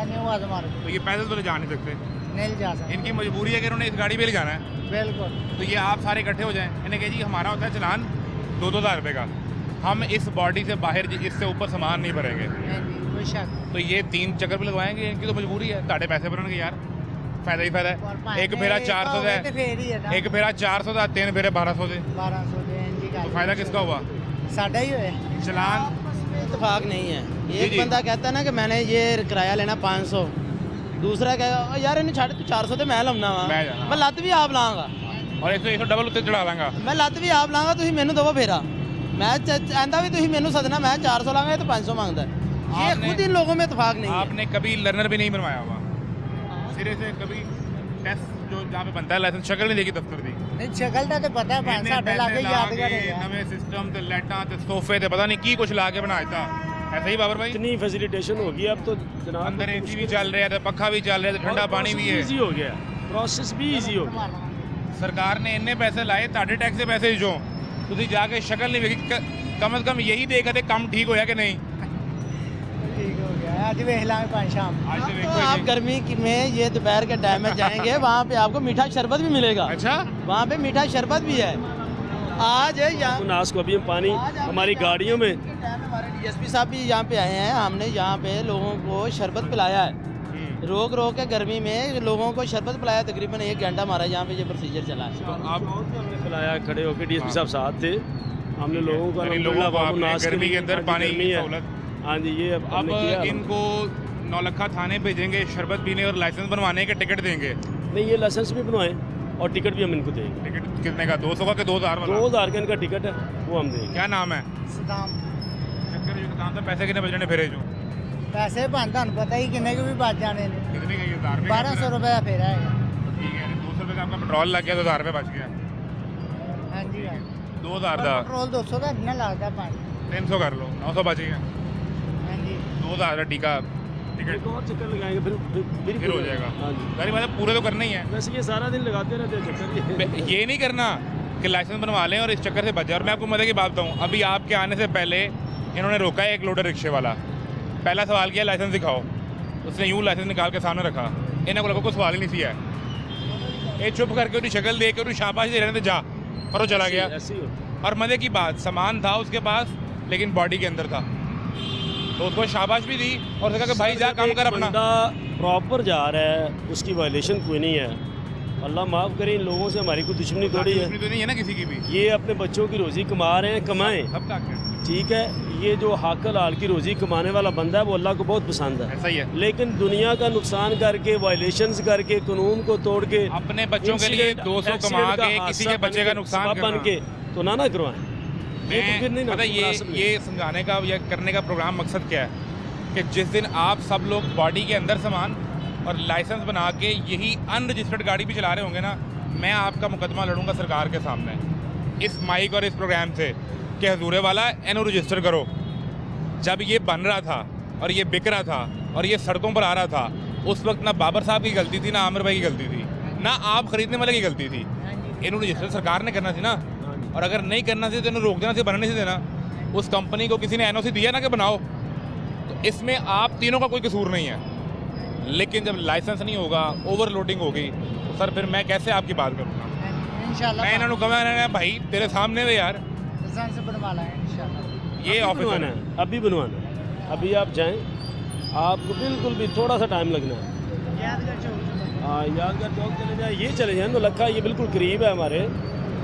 न्यू आजमार तो ये पैदल तो ले जा नहीं सकते नहीं जा सकते इनकी मजबूरी है कि इन्होंने इस गाड़ी पे ले जाना है बिल्कुल तो ये आप सारे इकट्ठे हो जाएं इन्हें कहे जी हमारा होता है चलान 2-2 हज़ार रुपये का हम इस बॉडी से बाहर इससे ऊपर सामान नहीं भरेंगे हाँ जी कोई शक तो ये 3 चक्कर भी लगवाएंगे इनकी तो मजबूरी है ताड़े पैसे भरने यार फायदा ही फायदा और है भाई एक फेरा ने 400 होवे का ते फेर ही है ना एक फेरा 400 का 3 फेरे 1200 से 1200 ਦੇ हाँ जी तो गल फायदा किसका हुआ साडा ही होया चलान इतफाक नहीं है जी, एक जी। बंदा कहता है ना कि मैंने ये किराया लेना 500 दूसरा कहेगा "ओ यार इन्हें छड़ तू 400 ਤੇ ਮੈਂ ਲਾਉਣਾ ਵਾ ਮੈਂ ਜਾਣਾ। ਮੈਂ ਲੱਤ ਵੀ ਆਪ ਲਾਂਗਾ और 100 डबल उत्ते चढ़ा लांगा ਮੈਂ ਲੱਤ ਵੀ ਆਪ ਲਾਂਗਾ ਤੁਸੀਂ ਮੈਨੂੰ ਦਵੋ ਫੇਰਾ मैं आंदा भी ਤੁਸੀਂ ਮੈਨੂੰ ਸਦਨਾ मैं 400 ਲਾਂਗਾ ਇਹ ਤਾਂ 500 ਮੰਗਦਾ है। ये आपने- खुद इन लोगों में इतफाक नहीं है आपने कभी लर्नर भी नहीं बनवाया हुआ सिरे से कभी टेस्ट जो जहाँ पे बनता है लाइसेंस शक्ल नहीं देखी दफ्तर दी नहीं शक्ल ਦਾ ਤੇ ਪਤਾ ਹੈ इन्ने ਸਾਡੇ पैसे ਲਾਗੇ ला ਯਾਦ के ਕਰੇਗਾ नवे सिस्टम ते लाइटां ते सोफे ते पता नहीं की कुछ ला के बनाया था ऐसा ही बाबर भाई इतनी फैसिलिटेशन होगी अब तो जनाब अंदर एसी भी चल रहा है तो पंखा भी चल रहा है तो ठंडा पानी भी है ईजी हो गया प्रोसेस भी ईजी हो गया सरकार ने इन्ने पैसे लाए ताड़े टैक्स के पैसे जो ਤੁਸੀਂ ਜਾ ਕੇ ਸ਼ਕਲ ਨਹੀਂ ਵੇਖੀ ਕਮ ਸੇ ਕਮ यही देखा थे काम ठीक होया कि नहीं ਠੀਕ ਹੋ ਗਿਆ ਅੱਜ ਵੇਖ ਲਾਂਗੇ ਪੰਜ ਸ਼ਾਮ आज तो तो देखो आप जी। गर्मी में ये दोपहर के टाइम में जाएंगे वहाँ पे आपको मीठा शरबत भी मिलेगा अच्छा वहाँ पे मीठा शरबत भी है आज यहाँ नास को अभी हम पानी हमारी गाड़ियों में हमारे डीएसपी साहब भी यहाँ पे आए हैं हमने यहाँ पे लोगों को शरबत पिलाया है रोक रोक के गर्मी में लोगों को शरबत पिलाया तकरीबन 1 घंटा हमारा यहाँ पे ये प्रोसीजर चला है तो आप हमने पिलाया खड़े होकर डीएसपी साहब साथ थे हमने लोगों को यानी अल्हम्दुलिल्लाह लोगों को बाबू आपने नास गर्मी के अंदर लिए पानी गर्मी की है। सहूलत हाँ जी ये अब हमने किया इनको नौलखा थाने भेजेंगे शरबत पीने और लाइसेंस बनवाने के टिकट देंगे नहीं ये लाइसेंस भी बनवाएं और टिकट भी हम इनको देंगे टिकट कितने का 200 का कि 2000 वाला 2000 का इनका टिकट है वो हम देंगे क्या नाम है ਸਦਾਮ चक्कर जो काम था पैसे कितने बचने फिरे जो ਪੈਸੇ ਬਣ ਤੁਹਾਨੂੰ ਪਤਾ ਹੀ ਕਿੰਨੇ ਕੁ ਵੀ ਬਚ ਜਾਣੇ ਨੇ कितने का ये 1000 रुपये का 1200 रुपए ਦਾ ਫੇਰਾ है ठीक है 200 रुपये का आपका पेट्रोल लग गया तो 1000 रुपये बच गया हाँ जी 2000 का पेट्रोल 200 ਦਾ ਇੰਨਾ ਲੱਗਦਾ ਪਾਣੀ 300 कर लो 900 बच गया हाँ जी 2000 का टीका टिकट एक और चक्कर लगाएंगे फिर फिर हो जाएगा हाँ जी गाड़ी वाले पूरे तो करना ही है वैसे ये सारा दिन लगाते रहते हैं चक्कर ये नहीं करना कि लाइसेंस बनवा लें और इस चक्कर से बच जाए और मैं आपको मजे की बात बताऊँ अभी आपके आने से पहले इन्होंने रोका है एक लोडर रिक्शे वाला पहला सवाल किया लाइसेंस दिखाओ उसने यूँ लाइसेंस निकाल के सामने रखा इन्हें को लगा कोई सवाल ही नहीं सिया ये चुप करके उसकी शक्ल दे के शाबाश दे रहे थे जा और वो चला गया ऐसे ही होता और मज़े की बात सामान था उसके पास लेकिन बॉडी के अंदर था तो उसको शाबाश भी दी और उसने कहा कि भाई जा काम कर अपना बंदा प्रॉपर जा रहा है उसकी वायलेशन कोई नहीं है अल्लाह माफ़ करे इन लोगों से हमारी कोई दुश्मनी थोड़ी है दुश्मनी तो नहीं है ना किसी की भी ये अपने बच्चों की रोज़ी कमा रहे हैं कमाएं सबका क्या ठीक है ये जो हाकल हाल की रोज़ी कमाने वाला बंदा है वो अल्लाह को बहुत पसंद है ऐसा ही है लेकिन दुनिया का नुकसान करके वायलेशंस करके कानून को तोड़ के अपने बच्चों के लिए 200 कमा के किसी के बच्चे का नुकसान बन करना के तो ना करवाएं ये तो फिर नहीं मैं पता मुनासिब नहीं। ये समझाने का या करने का प्रोग्राम मकसद क्या है कि जिस दिन आप सब लोग बॉडी के अंदर सामान और लाइसेंस बना के यही अनरजिस्टर्ड गाड़ी भी चला रहे होंगे ना मैं आपका मुकदमा लड़ूंगा सरकार के सामने इस माइक और इस प्रोग्राम से कि हजूरे वाला एनो रजिस्टर करो जब ये बन रहा था और ये बिक रहा था और ये सड़कों पर आ रहा था उस वक्त ना बाबर साहब की गलती थी ना आमिर भाई की गलती थी ना आप खरीदने वाले की गलती थी इन्होंने रजिस्टर सरकार ने करना थी ना और अगर नहीं करना चाहिए तो इन्हें रोक देना चाहिए बनने से देना उस कंपनी को किसी ने एनओसी दिया ना कि बनाओ तो इसमें आप तीनों का कोई कसूर नहीं है लेकिन जब लाइसेंस नहीं होगा ओवरलोडिंग होगी तो सर फिर मैं कैसे आपकी बात करूँगा इंशाल्लाह मैं इन्होंने कहा भाई तेरे सामने वे यार लाइसेंस बनवा लाएंगे इंशाल्लाह ये ऑफिसर बनवाना है है अभी बनवाना है अभी आप जाएं आपको बिल्कुल भी थोड़ा सा टाइम लगना है यादगार चौक हाँ यादगार चौक चले जाएं ये चले जाएं नौलखा ये बिल्कुल करीब है हमारे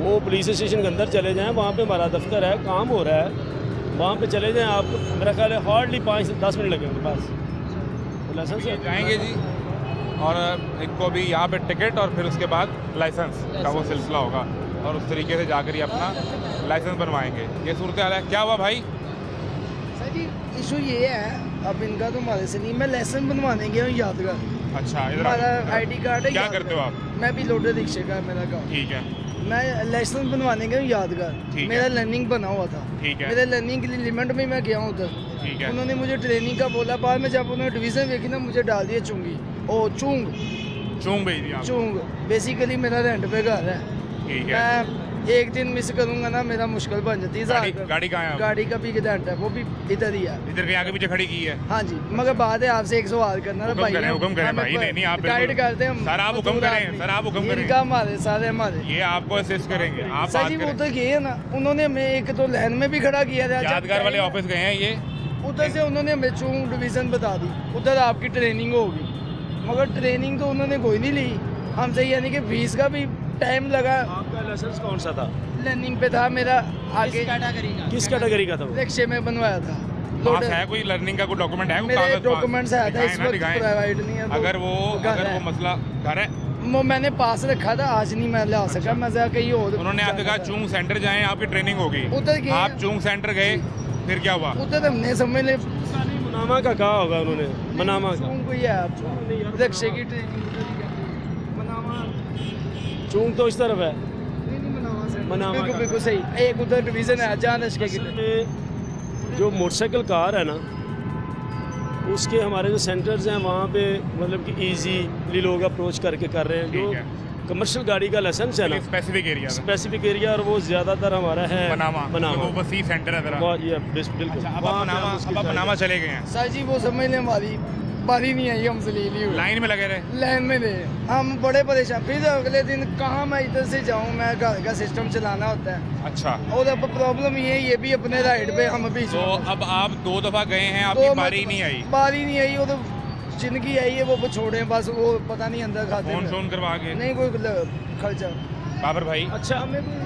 वो पुलिस स्टेशन के अंदर चले जाएं वहाँ पे हमारा दफ्तर है काम हो रहा है वहाँ पे चले जाएं आपको मेरा ख्याल है हार्डली 5 से 10 मिनट लगेंगे बस तो लाइसेंस ये जाएंगे जी और इनको भी यहाँ पे टिकट और फिर उसके बाद लाइसेंस का वो सिलसिला होगा और उस तरीके से जाकर ही अपना लाइसेंस बनवाएंगे ये सूरत हाल है क्या हुआ भाई सर जी इशू ये है अब इनका तो हमारे से नहीं मैं लाइसेंस बनवाने गया हूँ यादगार अच्छा, इधर आ हमारा जाओ। आईडी कार्ड है। क्या यादगार। करते हो आप? मैं भी लोडर रिक्शे का है मेरा काम। ठीक है, मैं लाइसेंस बनवाने गया हूँ यादगार। ठीक है। मेरा लर्निंग बना हुआ था। ठीक है। मेरे लर्निंग के लिए लिमिट में मैं गया हूँ उधर। ठीक है। उन्होंने मुझे ट्रेनिंग का बोला, बाद में जब उन्होंने डिवीज़न देखी ना, मुझे डाल दिया चुंगी ओ चूंग चूंग भेज दिया आप। चूंग। बेसिकली मेरा रेंट पे घर है। ठीक है। मैं एक दिन मिस करूंगा ना, मेरा मुश्किल बन जाती है। गाड़ी कहाँ है? गाड़ी का भी रेंट है, वो भी इधर ही है। इधर के आगे पीछे खड़ी की है। हाँ जी, मगर बात है आपसे एक सवाल करना है भाई। हुक्म करें भाई। नहीं आप गाइड करते हैं सर, आप हुक्म करें। सर, आप हुक्म करें। इनका हमारे सारे हमारे ये आपको असिस्ट करेंगे, आप सर बात जी। वो करें। तो ये है ना, उन्होंने हमें एक तो लाइन में भी खड़ा किया था। यादगार वाले ऑफिस गए हैं ये। उधर से उन्होंने हमें चूंग डिवीज़न बता दी, उधर आपकी ट्रेनिंग होगी। मगर ट्रेनिंग तो उन्होंने कोई नहीं ली हमसे, यानी कि फीस का भी टाइम लगा। आपका लाइसेंस कौन सा था? लर्निंग पे था मेरा। आगे किस कैटेगरी का था वो? रिक्शे में बनवाया था। पास है कोई लर्निंग का कोई डॉक्यूमेंट है? कोई मेरे कागज पास? डॉक्यूमेंट्स आया था, दिखाएं इस ना, वक्त दिखाएं। प्रोवाइड नहीं है। अगर वो मसला घर है, वो मैंने पास रखा था, आज नहीं मैं ला सका। मैं जरा कहीं और उन्होंने आपसे कहा चूंग सेंटर जाएं, आपकी ट्रेनिंग होगी। उधर गए। आप चूंग सेंटर गए, फिर क्या हुआ? उधर हमने समझ ले मनामा का कहा होगा उन्होंने, मनामा का। चूंग कोई है आप रिक्शे की ट्रेनिंग मनामा। चूंग तो इस तरफ है। मनामा बिल्कुल का। बिल्कुल सही। एक उधर डिवीज़न है जहाँ रिक्शे की। असल में जो मोटरसाइकिल कार है ना, उसके हमारे जो सेंटर्स हैं वहाँ पे मतलब कि इजीली लोग अप्रोच करके कर रहे हैं। ठीक जो है। कमर्शियल गाड़ी का लाइसेंस है ना, स्पेसिफिक एरिया में स्पेसिफिक एरिया, और वो ज़्यादातर हमारा है बनामा। वो वसी सेंटर है जरा। ये बिल्कुल। अच्छा, अब वहाँ आप पे हम उसकी बनामा बनामा चले गए हैं। सर जी वो समझ लें हमारी बारी नहीं आई, हमसे ले ली हुई। लाइन में लगे रहे। लाइन में थे हम, बड़े परेशान। फिर अगले दिन कहाँ मैं इधर से जाऊँ, मैं घर का सिस्टम चलाना होता है। अच्छा, और अब प्रॉब्लम ये भी अपने राइड पे हम भी। तो अब आप 2 दफा गए हैं, आपकी बारी नहीं आई। बारी नहीं आई। वो तो जिनकी आई है वो छोड़े, बस वो पता नहीं अंदर खाते फोन में। शोन करवा के। नहीं कोई खर्चा। बाबर भाई, अच्छा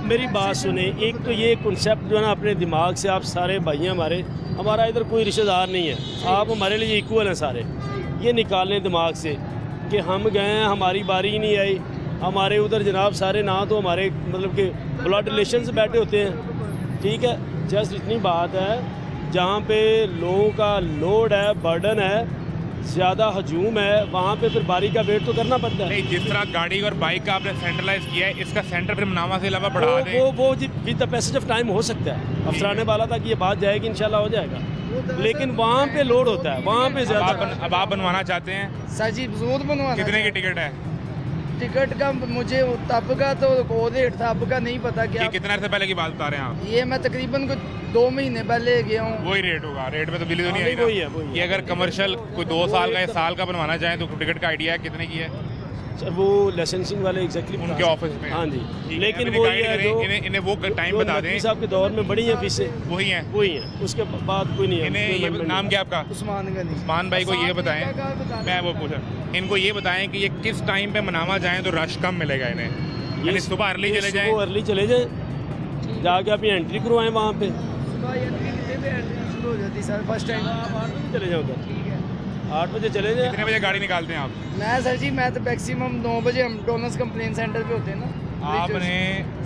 मेरी बात सुने, एक तो ये कॉन्सेप्ट जो है ना अपने दिमाग से, आप सारे भाई हैं हमारे, हमारा इधर कोई रिश्तेदार नहीं है, आप हमारे लिए इक्वल हैं सारे, ये निकालें दिमाग से कि हम गए हैं, हमारी बारी ही नहीं आई। हमारे उधर जनाब सारे ना तो हमारे मतलब कि ब्लड रिलेशन से बैठे होते हैं, ठीक है। जस्ट इतनी बात है, जहाँ पे लोगों का लोड है, बर्डन है, ज़्यादा हजूम है, वहाँ पे फिर बारी का वेट तो करना पड़ता है। नहीं, जिस तरह गाड़ी और बाइक का आपने सेंट्रलाइज किया है, इसका सेंटर फिर मनामा से अलावा बढ़ा दें। वो जी with the passage of time हो सकता है। अफसराने वाला था कि ये बात जाएगी, इंशाल्लाह हो जाएगा, लेकिन वहाँ पे लोड होता है, वहाँ पे ज़्यादा। अब आप बनवाना चाहते हैं? सर जी जरूर बनवाना। कितने की टिकट है? टिकट का मुझे तब का तो वो रेट था, अब का नहीं पता क्या। ये कितना अर्से पहले की बात बता रहे हैं आप? ये मैं तकरीबन 2 महीने पहले गया हूँ। वही रेट होगा, रेट में तब्दीली तो नहीं आई वही है, ना। वही है। ये अगर कमर्शियल कोई 2 साल का या साल का बनवाना चाहें तो टिकट का आइडिया है कितने की है? सर वो लाइसेंसिंग वाले एग्जैक्टली उनके ऑफिस में। हाँ जी, ठीक है, लेकिन अभी वो गाइड ये है करें, जो इन्हें वो टाइम बता दें। साहब के दौर में बड़ी हैं फीसें, वही हैं। वही हैं, उसके बाद कोई नहीं है। इन्हें ये नाम क्या आपका? उस्मान गनी। उस्मान भाई को ये बताएं, मैं वो पूछा, इनको ये बताएं कि ये किस टाइम पे मनामा जाएं तो रश कम मिलेगा इन्हें। यानी सुबह अर्ली चले जाएं। सुबह अर्ली चले जाएं, जाके अपनी एंट्री करवाएं वहाँ पे। शुरू हो जाती सर फर्स्ट टाइम। आप 8 बजे चले जाओ उधर, 8 बजे चले जाएं। कितने बजे गाड़ी निकालते हैं आप? मैं सर जी मैं तो मैक्सिमम 9 बजे हम डोनर्स कंप्लेन सेंटर पे होते हैं ना। आपने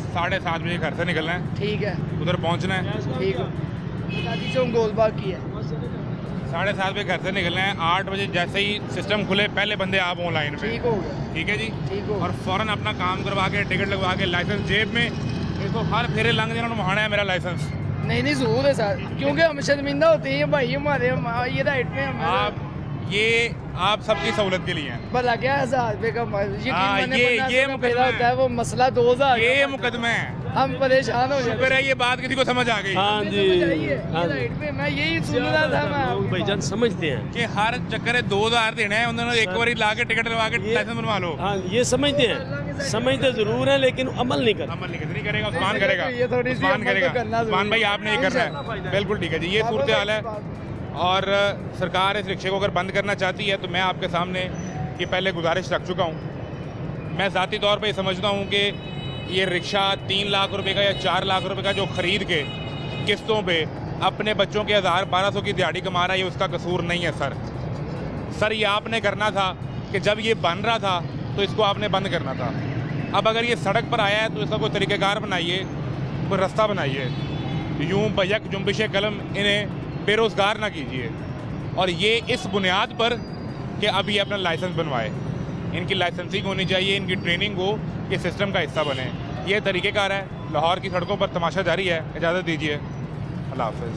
7:30 बजे घर से निकलना है, ठीक है, उधर पहुंचना है। ठीक है। बता दीजिए हम गोलबाग की है। 7:30 बजे घर से निकलना है, 8 बजे जैसे ही सिस्टम खुले पहले बंदे आप ऑनलाइन पे। ठीक हो गया, ठीक है जी। ठीक हो और फौरन अपना काम करवा के टिकट लगवा के लाइसेंस जेब में, इसको हर फेरे लंघ देना वहाना है मेरा लाइसेंस। नहीं जरूर है सर, क्योंकि हम शर्मिंदा होते हैं भाई हमारे, ये राइट में हम ये आप सबकी सहूलत के लिए हैं। भला क्या 1000 रुपये का ये मुकदमा होता है, वो मसला 2000। ये मुकदमा है, हम परेशान हो शुक्र है ये बात किसी को समझ आ गई हाँ जी, हाँ जी। राइट में मैं यही सुन रहा था। लोग भाईजान समझते हैं कि हर चक्कर है 2000 देना है, उन्होंने एक बार ला के टिकट लगवा के लाइसेंस बनवा लो। हाँ, ये समझते हैं, समझते ज़रूर हैं, लेकिन अमल नहीं करते। अमल नहीं करेगा, उस्मान करेगा, ये थोड़ी सी उस्मान अमल तो करेगा। करना जरूरी उस्मान भाई आपने ये करना है, बिल्कुल ठीक है जी। ये सूरत हाल है, और सरकार इस रिक्शे को अगर बंद करना चाहती है तो मैं आपके सामने ये पहले गुजारिश रख चुका हूँ। मैं ज़ाती तौर पे ये समझता हूँ कि ये रिक्शा 3 लाख रुपए का या 4 लाख रुपए का जो ख़रीद के किस्तों पे अपने बच्चों के 1000-1200 की दिहाड़ी कमा रहा है, ये उसका कसूर नहीं है सर। ये आपने करना था कि जब ये बन रहा था तो इसको आपने बंद करना था। अब अगर ये सड़क पर आया है तो इसका कोई तरीक़ेकार बनाइए, कोई रास्ता बनाइए। यूँ बैक जुम्बिश कलम इन्हें बेरोज़गार ना कीजिए। और ये इस बुनियाद पर कि अब ये अपना लाइसेंस बनवाए। इनकी लाइसेंसिंग होनी चाहिए, इनकी ट्रेनिंग हो, ये सिस्टम का हिस्सा बने। ये तरीक़ेकार है। लाहौर की सड़कों पर तमाशा जारी है। इजाज़त दीजिए, अल्लाह हाफ़िज़।